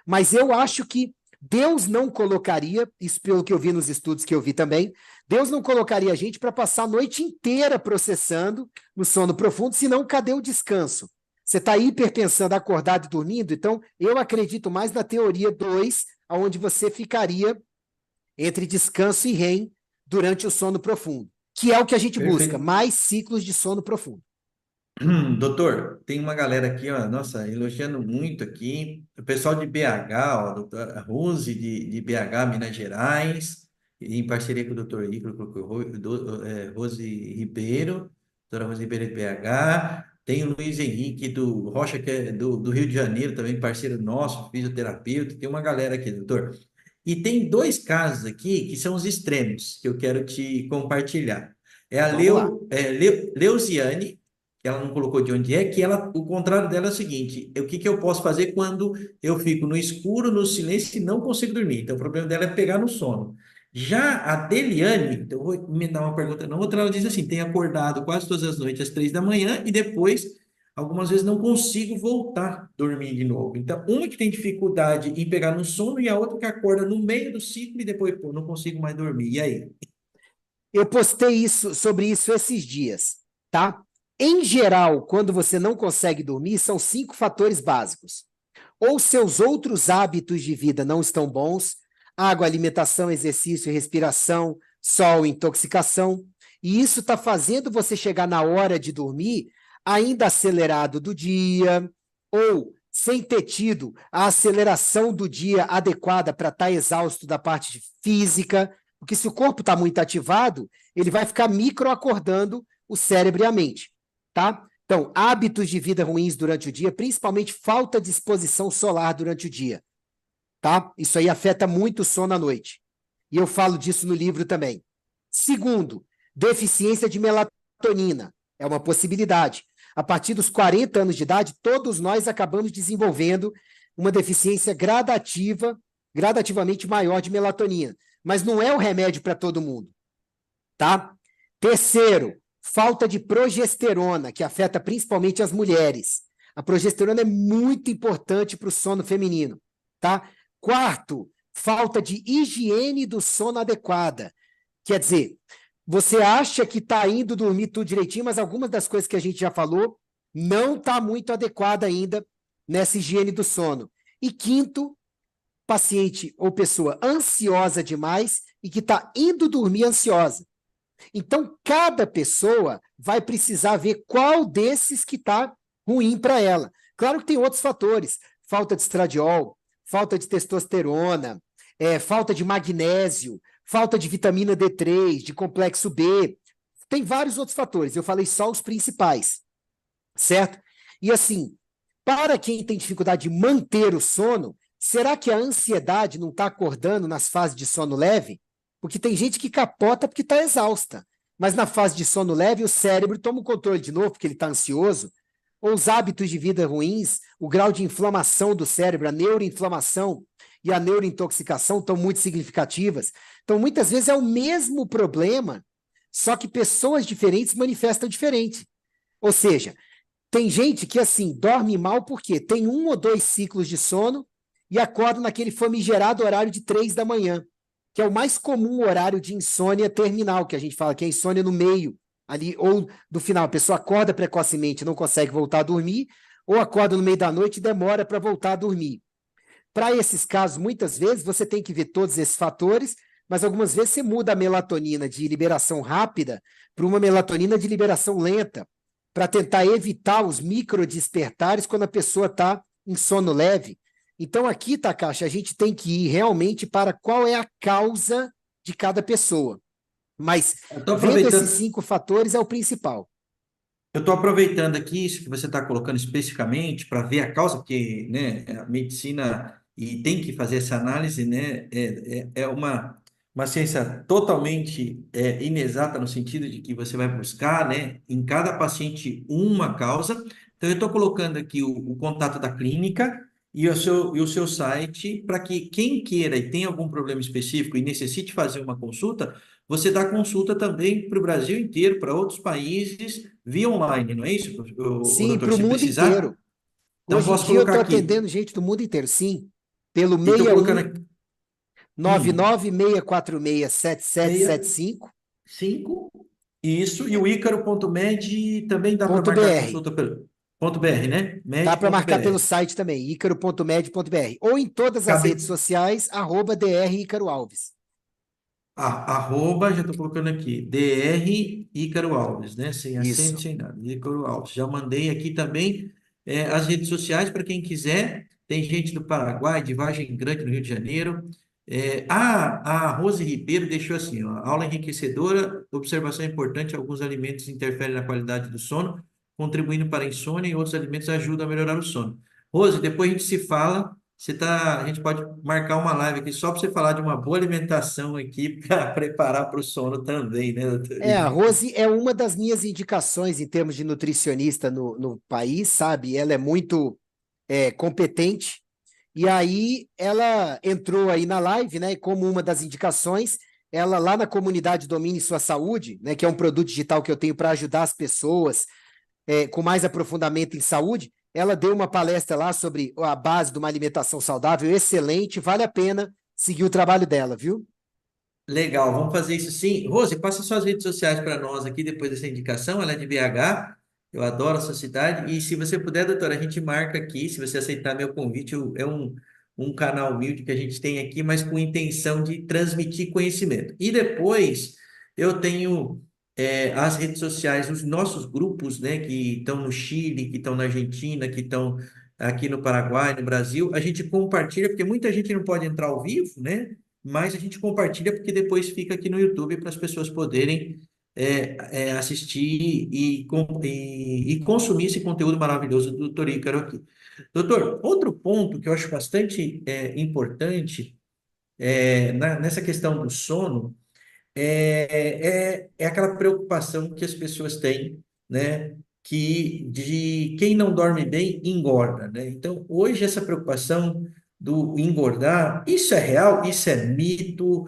Mas eu acho que Deus não colocaria, isso pelo que eu vi nos estudos que eu vi também, Deus não colocaria a gente para passar a noite inteira processando no sono profundo, senão cadê o descanso? Você está hiperpensando, acordado e dormindo? Então, eu acredito mais na teoria 2, onde você ficaria entre descanso e REM durante o sono profundo, que é o que a gente busca, Perfeito. mais ciclos de sono profundo. Doutor, tem uma galera aqui, ó, nossa, elogiando muito aqui. O pessoal de BH, ó, doutora Rose de BH, Minas Gerais, em parceria com o doutor Igor, Rose Ribeiro, doutora Rose Ribeiro de BH. Tem o Luiz Henrique do Rocha, que é do Rio de Janeiro, também parceiro nosso, fisioterapeuta. Tem uma galera aqui, doutor. E tem dois casos aqui que são os extremos que eu quero te compartilhar. É a Vamos lá. Leusiane, que ela não colocou de onde é, que ela, o contrário dela é o seguinte: o que que eu posso fazer quando eu fico no escuro, no silêncio e não consigo dormir? Então, o problema dela é pegar no sono. Já a Deliane, então eu vou me dar uma pergunta, não, outra ela diz assim: tem acordado quase todas as noites às 3 da manhã e depois, algumas vezes, não consigo voltar a dormir de novo. Então, uma que tem dificuldade em pegar no sono e a outra que acorda no meio do ciclo e depois, pô, não consigo mais dormir. E aí? Eu postei sobre isso esses dias, tá? Em geral, quando você não consegue dormir, são 5 fatores básicos. Ou seus outros hábitos de vida não estão bons, água, alimentação, exercício, respiração, sol, intoxicação, e isso está fazendo você chegar na hora de dormir ainda acelerado do dia, ou sem ter tido a aceleração do dia adequada para estar exausto da parte física, porque se o corpo está muito ativado, ele vai ficar microacordando o cérebro e a mente, tá? Então, hábitos de vida ruins durante o dia, principalmente falta de exposição solar durante o dia, tá? Isso aí afeta muito o sono à noite. E eu falo disso no livro também. Segundo, deficiência de melatonina. É uma possibilidade. A partir dos 40 anos de idade, todos nós acabamos desenvolvendo uma deficiência gradativamente maior de melatonina. Mas não é o remédio para todo mundo, tá? Terceiro, falta de progesterona, que afeta principalmente as mulheres. A progesterona é muito importante para o sono feminino, tá? Quarto, falta de higiene do sono adequada. Quer dizer, você acha que está indo dormir tudo direitinho, mas algumas das coisas que a gente já falou não está muito adequada ainda nessa higiene do sono. E quinto, paciente ou pessoa ansiosa demais e que está indo dormir ansiosa. Então, cada pessoa vai precisar ver qual desses que está ruim para ela. Claro que tem outros fatores, falta de estradiol, falta de testosterona, falta de magnésio, falta de vitamina D3, de complexo B. Tem vários outros fatores, eu falei só os principais, certo? E assim, para quem tem dificuldade de manter o sono, será que a ansiedade não está acordando nas fases de sono leve? Porque tem gente que capota porque está exausta. Mas na fase de sono leve, o cérebro toma o controle de novo, porque ele está ansioso. Ou os hábitos de vida ruins, o grau de inflamação do cérebro, a neuroinflamação e a neurointoxicação estão muito significativas. Então, muitas vezes é o mesmo problema, só que pessoas diferentes manifestam diferente. Ou seja, tem gente que, assim, dorme mal porque tem 1 ou 2 ciclos de sono e acorda naquele famigerado horário de 3 da manhã, que é o mais comum horário de insônia terminal, que a gente fala que é insônia no meio, ali, ou do final. A pessoa acorda precocemente, não consegue voltar a dormir, ou acorda no meio da noite e demora para voltar a dormir. Para esses casos, muitas vezes, você tem que ver todos esses fatores, mas algumas vezes você muda a melatonina de liberação rápida para uma melatonina de liberação lenta, para tentar evitar os microdespertares quando a pessoa está em sono leve. Então, aqui, Takashi, a gente tem que ir realmente para qual é a causa de cada pessoa. Mas Estou vendo esses aproveitando, 5 fatores é o principal. eu estou aproveitando aqui isso que você está colocando especificamente para ver a causa, porque, né, a medicina e tem que fazer essa análise, né, é uma ciência totalmente inexata no sentido de que você vai buscar, né, em cada paciente uma causa. Então, eu estou colocando aqui o contato da clínica e o seu site para que quem queira e tenha algum problema específico e necessite fazer uma consulta, você dá consulta também para o Brasil inteiro, para outros países, via online, não é isso, o Sim, doutor? para o Se mundo precisar, inteiro. então Hoje em posso dia eu colocar estou aqui. atendendo gente do mundo inteiro, sim. Pelo E estou colocando 61 aqui, 996467775 65, isso, e o ícaro.med também dá para ponto marcar .br. consulta pelo ponto .br, né? Dá para marcar pelo Med.br. site também, icaro.med.br. Ou em todas as redes Cabe, sociais, @dr Ícaro Alves. arroba, já estou colocando aqui, DR Ícaro Alves, né? Sem acento, Isso. sem nada, Ícaro Alves. Já mandei aqui também as redes sociais para quem quiser. Tem gente do Paraguai, de Vargem Grande, no Rio de Janeiro. A Rose Ribeiro deixou assim, ó, aula enriquecedora, observação importante, alguns alimentos interferem na qualidade do sono, contribuindo para a insônia e outros alimentos ajudam a melhorar o sono. Rose, depois a gente se fala. A gente pode marcar uma live aqui só para você falar de uma boa alimentação aqui para preparar para o sono também, né, doutor? A Rose é uma das minhas indicações em termos de nutricionista no país, sabe? Ela é muito competente. E aí ela entrou aí na live, né? E como uma das indicações, ela lá na comunidade Domine Sua Saúde, né? Que é um produto digital que eu tenho para ajudar as pessoas com mais aprofundamento em saúde, ela deu uma palestra lá sobre a base de uma alimentação saudável, excelente, vale a pena seguir o trabalho dela, viu? Legal, vamos fazer isso sim. Rose, passa suas redes sociais para nós aqui depois dessa indicação. Ela é de BH, eu adoro a sua cidade. E se você puder, doutora, a gente marca aqui, se você aceitar meu convite, é um canal humilde que a gente tem aqui, mas com intenção de transmitir conhecimento. E depois eu tenho as redes sociais, os nossos grupos, né, que estão no Chile, que estão na Argentina, que estão aqui no Paraguai, no Brasil. A gente compartilha, porque muita gente não pode entrar ao vivo, né? Mas a gente compartilha porque depois fica aqui no YouTube para as pessoas poderem assistir e consumir esse conteúdo maravilhoso do Doutor Ícaro aqui. Doutor, outro ponto que eu acho bastante importante nessa questão do sono é aquela preocupação que as pessoas têm, né? Que de quem não dorme bem engorda, né? Então, hoje essa preocupação do engordar, isso é real? Isso é mito?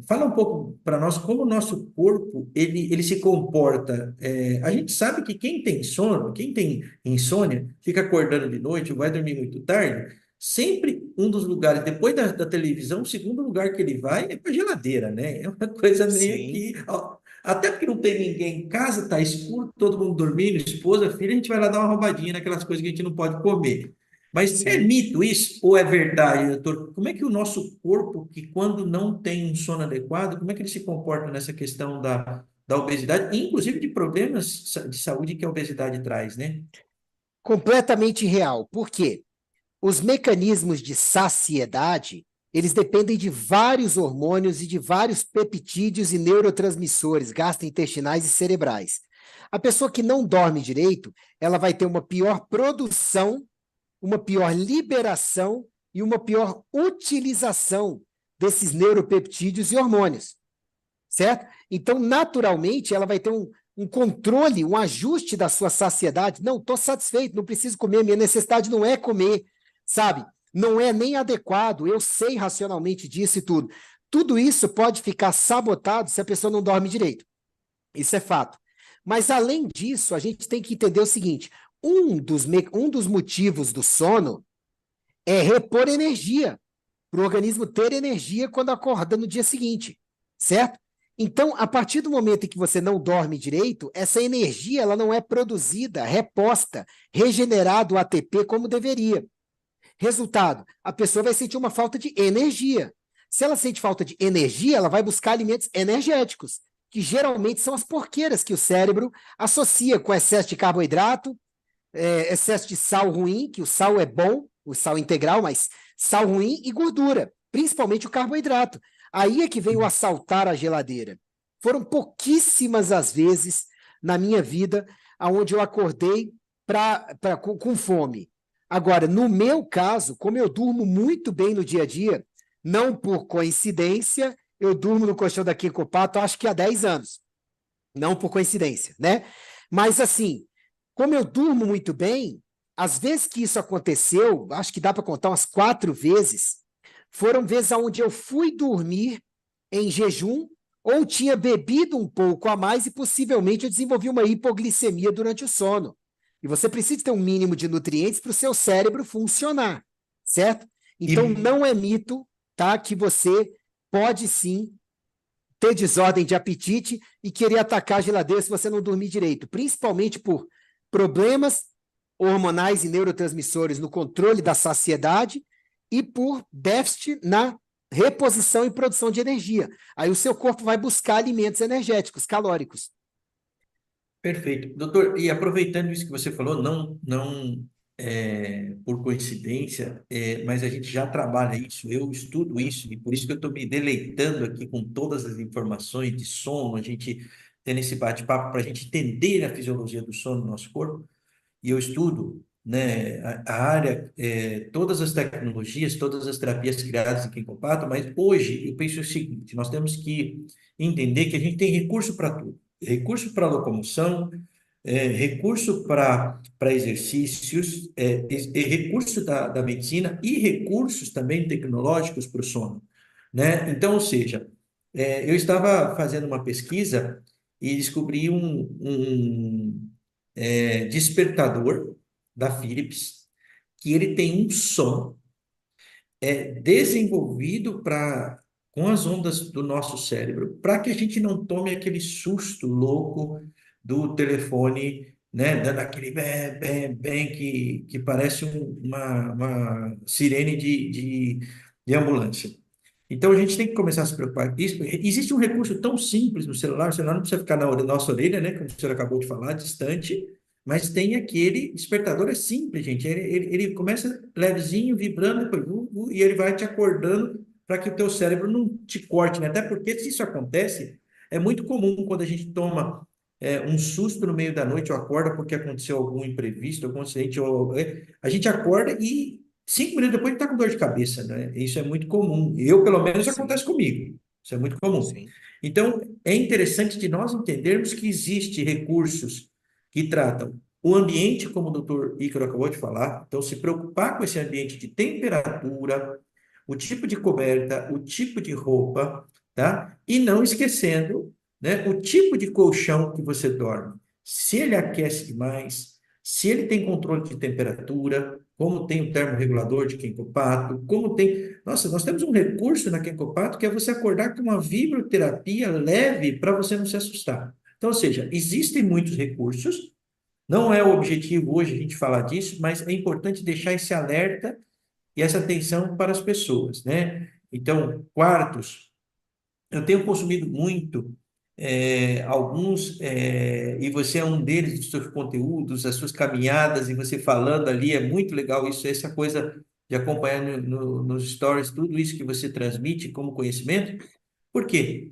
Fala um pouco para nós como o nosso corpo ele se comporta. A gente sabe que quem tem sono, quem tem insônia, fica acordando de noite ou vai dormir muito tarde. Sempre um dos lugares, depois da televisão, o segundo lugar que ele vai é para a geladeira, né? É uma coisa meio Sim. que. Ó, até porque não tem ninguém em casa, tá escuro, todo mundo dormindo, esposa, filha, a gente vai lá dar uma roubadinha naquelas coisas que a gente não pode comer. Mas é Sim. mito isso ou é verdade, doutor? Como é que o nosso corpo, que quando não tem um sono adequado, como é que ele se comporta nessa questão da obesidade, inclusive de problemas de saúde que a obesidade traz, né? Completamente real. Por quê? Os mecanismos de saciedade, eles dependem de vários hormônios e de vários peptídeos e neurotransmissores gastrointestinais e cerebrais. A pessoa que não dorme direito, ela vai ter uma pior produção, uma pior liberação e uma pior utilização desses neuropeptídeos e hormônios, certo? Então, naturalmente, ela vai ter um controle, um ajuste da sua saciedade. Não, estou satisfeito, não preciso comer, minha necessidade não é comer, sabe? Não é nem adequado, eu sei racionalmente disso e tudo. Tudo isso pode ficar sabotado se a pessoa não dorme direito. Isso é fato. Mas, além disso, a gente tem que entender o seguinte: um dos motivos do sono é repor energia, para o organismo ter energia quando acorda no dia seguinte, certo? Então, a partir do momento em que você não dorme direito, essa energia ela não é produzida, reposta, regenerado o ATP como deveria. Resultado, a pessoa vai sentir uma falta de energia. Se ela sente falta de energia, ela vai buscar alimentos energéticos, que geralmente são as porqueiras que o cérebro associa com excesso de carboidrato, excesso de sal ruim, que o sal é bom, o sal integral, mas sal ruim e gordura, principalmente o carboidrato. Aí é que vem o assaltar a geladeira. Foram pouquíssimas as vezes na minha vida onde eu acordei com fome. Agora, no meu caso, como eu durmo muito bem no dia a dia, não por coincidência, eu durmo no colchão da Kim Copato, acho que há 10 anos. Não por coincidência, né? Mas assim, como eu durmo muito bem, às vezes que isso aconteceu, acho que dá para contar umas 4 vezes, foram vezes onde eu fui dormir em jejum ou tinha bebido um pouco a mais e possivelmente eu desenvolvi uma hipoglicemia durante o sono. E você precisa ter um mínimo de nutrientes para o seu cérebro funcionar, certo? Então E, não é mito, tá? Que você pode sim ter desordem de apetite e querer atacar a geladeira se você não dormir direito, principalmente por problemas hormonais e neurotransmissores no controle da saciedade e por déficit na reposição e produção de energia. Aí o seu corpo vai buscar alimentos energéticos, calóricos. Perfeito. Doutor, e aproveitando isso que você falou, não por coincidência, mas a gente já trabalha isso, eu estudo isso, e por isso que eu estou me deleitando aqui com todas as informações de sono, a gente tendo esse bate-papo para a gente entender a fisiologia do sono no nosso corpo, e eu estudo, né, a área, todas as tecnologias, todas as terapias criadas em Kenkopato, mas hoje eu penso o seguinte, nós temos que entender que a gente tem recurso para tudo. Recurso para locomoção, recurso para exercícios, recurso da medicina e recursos também tecnológicos para o sono, né? Então, ou seja, eu estava fazendo uma pesquisa e descobri um despertador da Philips que ele tem um som desenvolvido com as ondas do nosso cérebro, para que a gente não tome aquele susto louco do telefone, né, dando aquele bem, bem, bem, que parece uma sirene de ambulância. Então a gente tem que começar a se preocupar. Existe um recurso tão simples no celular, o celular não precisa ficar na nossa orelha, né, como o senhor acabou de falar, distante, mas tem aquele despertador, é simples, gente. Ele começa levezinho, vibrando, depois, e ele vai te acordando para que o teu cérebro não te corte, né? Até porque se isso acontece, é muito comum quando a gente toma um susto no meio da noite ou acorda porque aconteceu algum imprevisto, algum acidente, a gente acorda e 5 minutos depois está com dor de cabeça, né? Isso é muito comum. Eu, pelo menos, Sim, acontece comigo. Isso é muito comum. sim. Então, é interessante de nós entendermos que existem recursos que tratam o ambiente, como o doutor Ícaro acabou de falar. Então, se preocupar com esse ambiente de temperatura, o tipo de coberta, o tipo de roupa, tá? E não esquecendo, né, o tipo de colchão que você dorme. Se ele aquece demais, se ele tem controle de temperatura, como tem o termorregulador de Kenkopato, como tem. Nossa, nós temos um recurso na Kenkopato que é você acordar com uma vibroterapia leve para você não se assustar. Então, ou seja, existem muitos recursos, Não é o objetivo hoje a gente falar disso, mas é importante deixar esse alerta e essa atenção para as pessoas, né? Então, quartos, eu tenho consumido muito alguns, e você é um deles, dos seus conteúdos, as suas caminhadas, e você falando ali, é muito legal isso, essa coisa de acompanhar nos stories, tudo isso que você transmite como conhecimento. Por quê?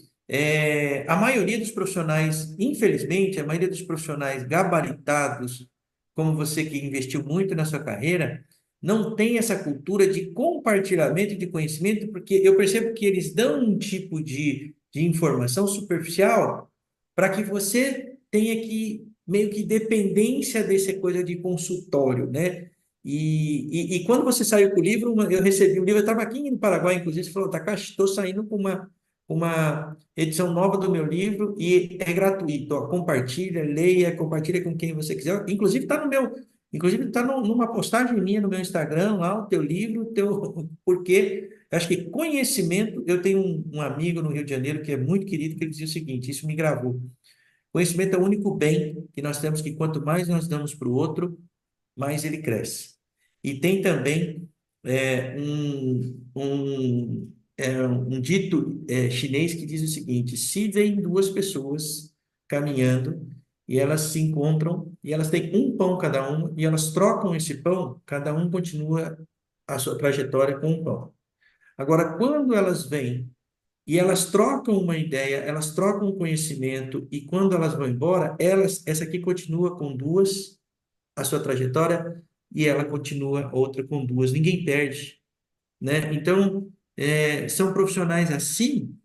A maioria dos profissionais, infelizmente, a maioria dos profissionais gabaritados, como você que investiu muito na sua carreira, não tem essa cultura de compartilhamento de conhecimento, porque eu percebo que eles dão um tipo de informação superficial para que você tenha que, meio que dependência dessa coisa de consultório, né? E quando você saiu com o livro, eu recebi um livro, eu estava aqui no Paraguai, inclusive, você falou, Takashi, estou saindo com uma edição nova do meu livro e é gratuito. Ó, compartilha, leia, compartilha com quem você quiser. Inclusive está numa postagem minha no meu Instagram, lá o teu livro, porque eu acho que conhecimento, eu tenho um amigo no Rio de Janeiro que é muito querido, que ele dizia o seguinte, isso me gravou. Conhecimento é o único bem que nós temos que quanto mais nós damos para o outro, mais ele cresce. E tem também um dito chinês que diz o seguinte: se vem duas pessoas caminhando e elas se encontram e elas têm um pão cada uma e elas trocam esse pão, cada um continua a sua trajetória com um pão. Agora, quando elas vêm e elas trocam uma ideia, elas trocam um conhecimento e quando elas vão embora, essa aqui continua com duas a sua trajetória e ela continua outra com duas. Ninguém perde, né? Então, são profissionais assim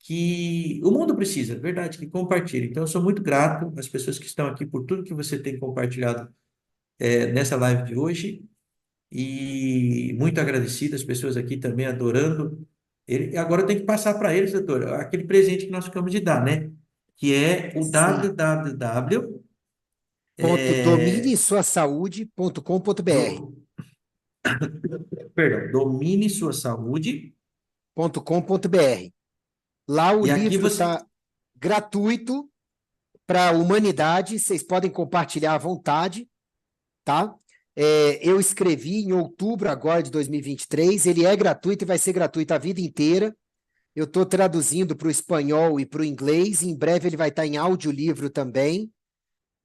que o mundo precisa, verdade, que compartilhem. Então, eu sou muito grato às pessoas que estão aqui por tudo que você tem compartilhado nessa live de hoje e muito agradecido, as pessoas aqui também adorando. Agora eu tenho que passar para eles, doutor, aquele presente que nós ficamos de dar, né? Que é o Sim. www. Ponto dominesuasaúde.com.br. Do, perdão, domine sua saúde. .com.br. Lá o E aqui livro você. está gratuito para a humanidade, vocês podem compartilhar à vontade, tá? Eu escrevi em outubro agora de 2023, ele é gratuito e vai ser gratuito a vida inteira. Eu estou traduzindo para o espanhol e para o inglês, e em breve ele vai estar em audiolivro também.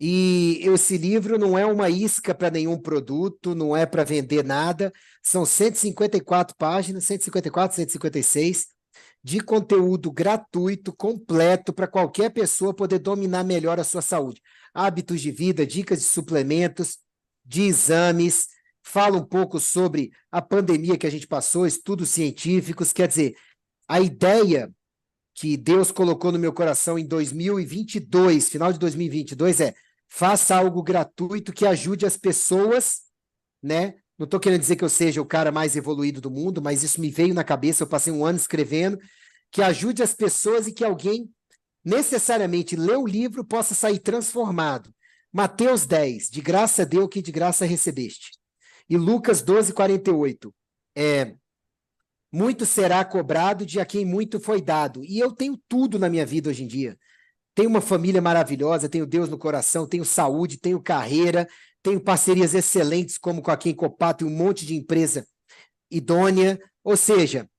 E esse livro não é uma isca para nenhum produto, não é para vender nada, são 154 páginas, 154, 156, de conteúdo gratuito, completo, para qualquer pessoa poder dominar melhor a sua saúde. Hábitos de vida, dicas de suplementos, de exames, fala um pouco sobre a pandemia que a gente passou, estudos científicos, quer dizer, a ideia que Deus colocou no meu coração em 2022, final de 2022, faça algo gratuito que ajude as pessoas, né? Não estou querendo dizer que eu seja o cara mais evoluído do mundo, mas isso me veio na cabeça, eu passei um ano escrevendo, que ajude as pessoas e que alguém necessariamente lê o livro possa sair transformado. Mateus 10, de graça deu que de graça recebeste. E Lucas 12, 48, muito será cobrado de a quem muito foi dado. E eu tenho tudo na minha vida hoje em dia. Tenho uma família maravilhosa, tenho Deus no coração, tenho saúde, tenho carreira, tenho parcerias excelentes como com a Quem Copato e um monte de empresa idônea. Ou seja,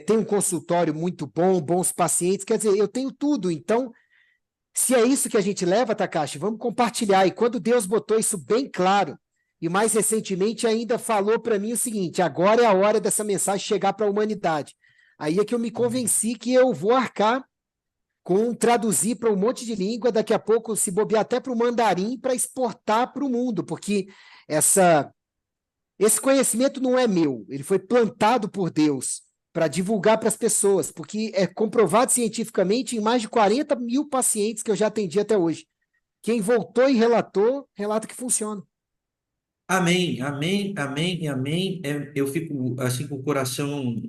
tenho um consultório muito bom, bons pacientes. Quer dizer, eu tenho tudo. Então, se é isso que a gente leva, Takashi, vamos compartilhar. E quando Deus botou isso bem claro, e mais recentemente ainda falou para mim o seguinte: agora é a hora dessa mensagem chegar para a humanidade. Aí é que eu me convenci que eu vou arcar com traduzir para um monte de língua, daqui a pouco se bobear até para o mandarim para exportar para o mundo, porque esse conhecimento não é meu, ele foi plantado por Deus para divulgar para as pessoas, porque é comprovado cientificamente em mais de 40 mil pacientes que eu já atendi até hoje. Quem voltou e relatou, relata que funciona. Amém, amém, amém e amém. Eu fico assim com o coração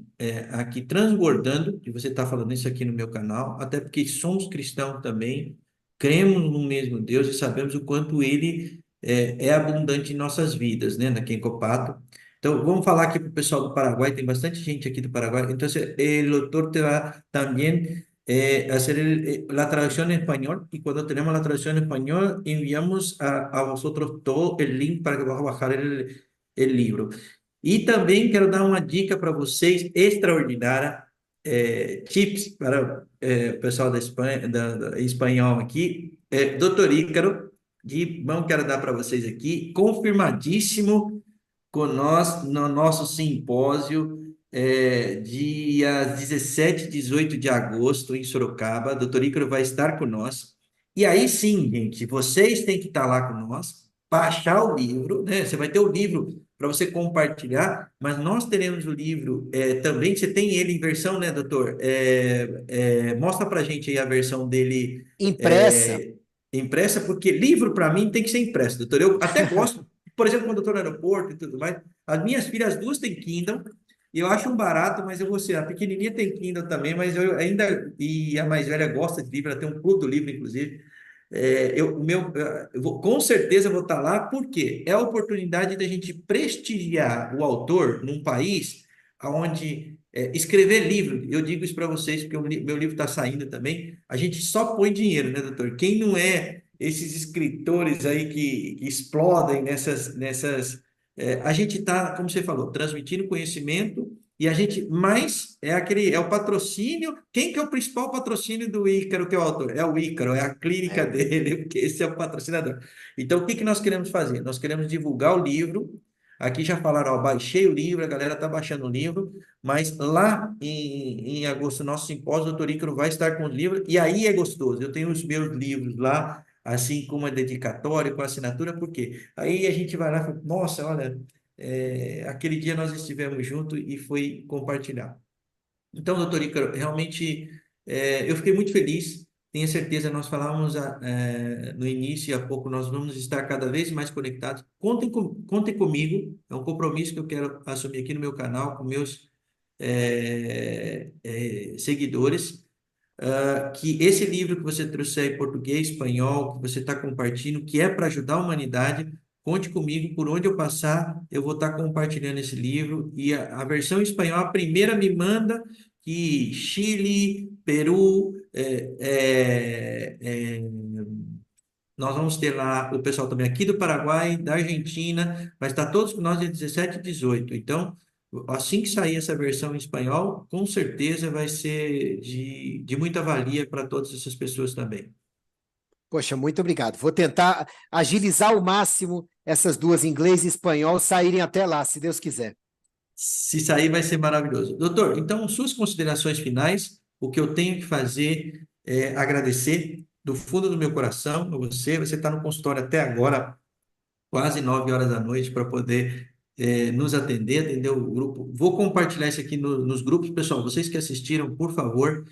aqui transbordando de você estar falando isso aqui no meu canal, até porque somos cristãos também, cremos no mesmo Deus e sabemos o quanto Ele é abundante em nossas vidas, né, na Quencopato. Então, vamos falar aqui para o pessoal do Paraguai, tem bastante gente aqui do Paraguai. Então, o doutor te va también. hacer la traducción en español y cuando tenemos la traducción en español enviamos a vosotros todo el link para que puedas bajar el libro. E também quero dar uma dica para vocês extraordinária, tips para o pessoal da Espanha, espanhol aqui. Doutor Ícaro, de mão quero dar para vocês aqui, confirmadíssimo conosco no nosso simpósio dias 17 e 18 de agosto em Sorocaba. Doutor Ícaro vai estar conosco. E aí sim, gente, vocês têm que estar lá com nós, baixar o livro, né? Você vai ter o livro para você compartilhar, mas nós teremos o livro também. Você tem ele em versão, né, doutor? Mostra para a gente aí a versão dele Impressa. é, impressa, porque livro para mim tem que ser impresso, doutor. Eu até gosto, por exemplo, quando eu estou no aeroporto e tudo mais. As minhas filhas, as duas têm Kindle, e eu acho um barato, mas eu vou ser, a pequenininha tem Kindle também, mas eu ainda, e a mais velha gosta de livro, ela tem um clube do livro, inclusive. Com certeza eu vou estar lá, porque é a oportunidade da gente prestigiar o autor num país onde escrever livro, eu digo isso para vocês, porque meu livro está saindo também, a gente só põe dinheiro, né, doutor? Quem não é esses escritores aí que explodem a gente está, como você falou, transmitindo conhecimento e a gente, mais é o patrocínio. Quem que é o principal patrocínio do Ícaro, que é o autor? É o Ícaro, é a clínica É. dele, porque esse é o patrocinador. Então, o que que nós queremos fazer? Nós queremos divulgar o livro. Aqui já falaram, ó, baixei o livro, a galera está baixando o livro, mas lá em agosto, nosso simpósio, o doutor Ícaro vai estar com o livro, e aí é gostoso. Eu tenho os meus livros lá, assim como a dedicatória, com a assinatura, porque aí a gente vai lá e fala, nossa, olha, aquele dia nós estivemos juntos e foi compartilhar. Então, doutor Ícaro, realmente eu fiquei muito feliz. Tenho certeza, nós falávamos no início e há pouco, nós vamos estar cada vez mais conectados. Contem comigo, é um compromisso que eu quero assumir aqui no meu canal, com meus seguidores, que esse livro que você trouxe em português, espanhol, que você está compartilhando, que é para ajudar a humanidade, conte comigo, por onde eu passar, eu vou estar compartilhando esse livro. E a versão em espanhol, a primeira me manda que Chile, Peru, nós vamos ter lá o pessoal também aqui do Paraguai, da Argentina, vai estar todos com nós de 17 e 18. Então, assim que sair essa versão em espanhol, com certeza vai ser de muita valia para todas essas pessoas também. Poxa, muito obrigado. Vou tentar agilizar ao máximo essas duas, inglês e espanhol, saírem até lá, se Deus quiser. Se sair, vai ser maravilhoso. Doutor, então, suas considerações finais, o que eu tenho que fazer é agradecer do fundo do meu coração a você. Você está no consultório até agora, quase 9 horas da noite, para poder nos atender o grupo. Vou compartilhar isso aqui nos grupos. Pessoal, vocês que assistiram, por favor,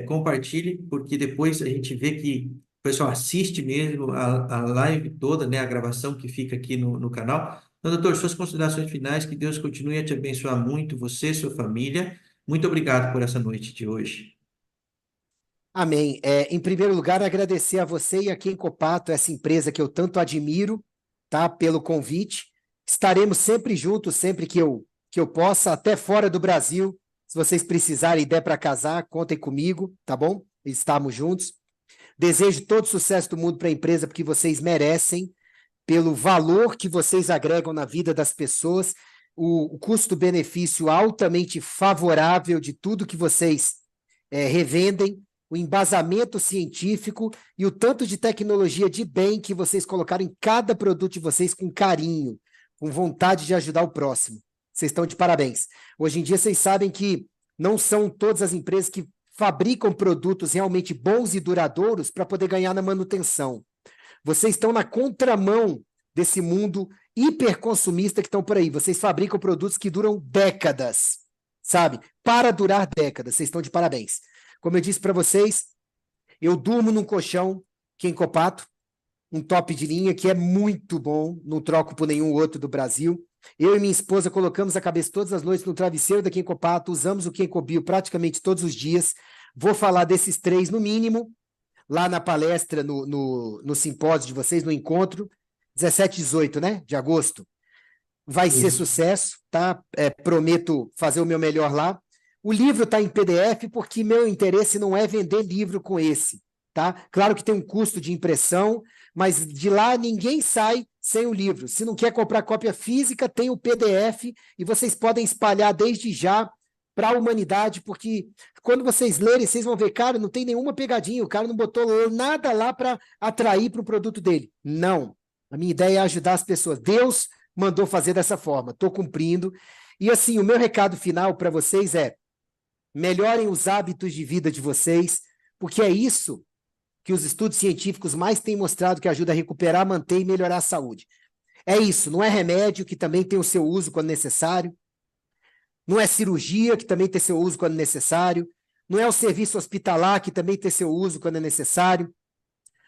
compartilhe, porque depois a gente vê que o pessoal assiste mesmo a live toda, né, a gravação que fica aqui no canal. Então, doutor, suas considerações finais, que Deus continue a te abençoar muito, você e sua família. Muito obrigado por essa noite de hoje. Amém. Em primeiro lugar, agradecer a você e a Kenkopato, essa empresa que eu tanto admiro, tá, pelo convite. Estaremos sempre juntos, sempre que eu possa, até fora do Brasil. Se vocês precisarem e der para casar, contem comigo, tá bom? Estamos juntos. Desejo todo sucesso do mundo para a empresa, porque vocês merecem, pelo valor que vocês agregam na vida das pessoas, o custo-benefício altamente favorável de tudo que vocês revendem, o embasamento científico e o tanto de tecnologia de bem que vocês colocaram em cada produto de vocês com carinho, com vontade de ajudar o próximo. Vocês estão de parabéns. Hoje em dia, vocês sabem que não são todas as empresas que fabricam produtos realmente bons e duradouros para poder ganhar na manutenção. Vocês estão na contramão desse mundo hiperconsumista que estão por aí. Vocês fabricam produtos que duram décadas, sabe? Para durar décadas. Vocês estão de parabéns. Como eu disse para vocês, eu durmo num colchão Kenkopato, um top de linha que é muito bom, não troco por nenhum outro do Brasil. Eu e minha esposa colocamos a cabeça todas as noites no travesseiro da Kenkopato, usamos o Kenkobio praticamente todos os dias. Vou falar desses 3 no mínimo, lá na palestra, no simpósio de vocês, no encontro, 17 e 18, né, de agosto. Vai ser Isso. sucesso, tá? Prometo fazer o meu melhor lá. O livro está em PDF porque meu interesse não é vender livro com esse, tá? Claro que tem um custo de impressão, mas de lá ninguém sai sem o livro. Se não quer comprar cópia física, tem o PDF e vocês podem espalhar desde já para a humanidade, porque quando vocês lerem, vocês vão ver, cara, não tem nenhuma pegadinha, o cara não botou nada lá para atrair para o produto dele. Não. A minha ideia é ajudar as pessoas. Deus mandou fazer dessa forma, estou cumprindo. E assim, o meu recado final para vocês é: melhorem os hábitos de vida de vocês, porque é isso que os estudos científicos mais têm mostrado que ajuda a recuperar, manter e melhorar a saúde. É isso, não é remédio, que também tem o seu uso quando necessário, não é cirurgia, que também tem seu uso quando necessário, não é o serviço hospitalar, que também tem seu uso quando é necessário.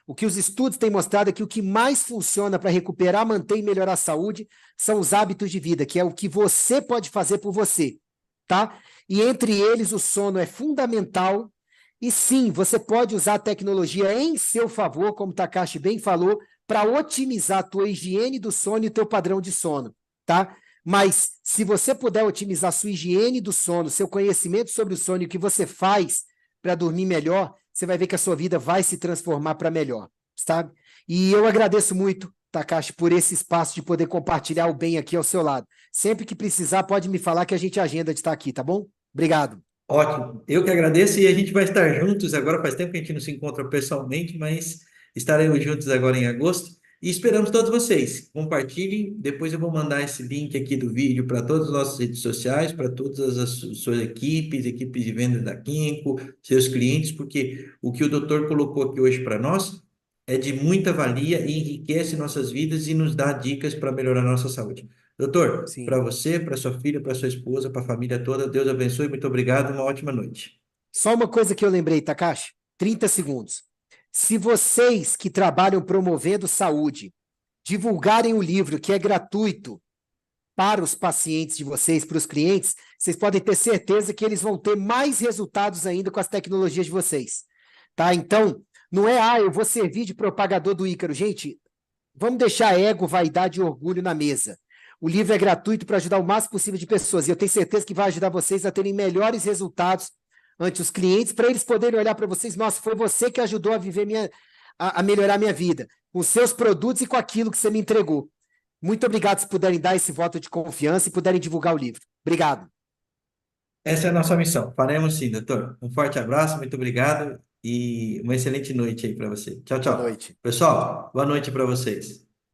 O que os estudos têm mostrado é que o que mais funciona para recuperar, manter e melhorar a saúde são os hábitos de vida, que é o que você pode fazer por você, tá? E entre eles o sono é fundamental. E sim, você pode usar a tecnologia em seu favor, como o Takashi bem falou, para otimizar a tua higiene do sono e o teu padrão de sono, tá? Mas se você puder otimizar a sua higiene do sono, seu conhecimento sobre o sono e o que você faz para dormir melhor, você vai ver que a sua vida vai se transformar para melhor, sabe? E eu agradeço muito, Takashi, por esse espaço de poder compartilhar o bem aqui ao seu lado. Sempre que precisar, pode me falar que a gente agenda de estar aqui, tá bom? Obrigado. Ótimo. Eu que agradeço e a gente vai estar juntos agora. Faz tempo que a gente não se encontra pessoalmente, mas estaremos juntos agora em agosto e esperamos todos vocês. Compartilhem. Depois eu vou mandar esse link aqui do vídeo para todas as nossas redes sociais, para todas as suas equipes, equipes de vendas da Kinko, seus clientes, porque o que o doutor colocou aqui hoje para nós é de muita valia e enriquece nossas vidas e nos dá dicas para melhorar a nossa saúde. Doutor, Sim. para você, para sua filha, para sua esposa, para a família toda, Deus abençoe, muito obrigado, uma ótima noite. Só uma coisa que eu lembrei, Takashi, 30 segundos. Se vocês que trabalham promovendo saúde divulgarem o livro, que é gratuito para os pacientes de vocês, para os clientes, vocês podem ter certeza que eles vão ter mais resultados ainda com as tecnologias de vocês. Tá? Então, não é, eu vou servir de propagador do Ícaro. Gente, vamos deixar ego, vaidade e orgulho na mesa. O livro é gratuito para ajudar o máximo possível de pessoas e eu tenho certeza que vai ajudar vocês a terem melhores resultados ante os clientes, para eles poderem olhar para vocês, nossa, foi você que ajudou a viver a melhorar minha vida, com seus produtos e com aquilo que você me entregou. Muito obrigado se puderem dar esse voto de confiança e puderem divulgar o livro. Obrigado. Essa é a nossa missão. Faremos sim, doutor. Um forte abraço, muito obrigado e uma excelente noite aí para você. Tchau, Boa tchau. noite. Pessoal, boa noite para vocês.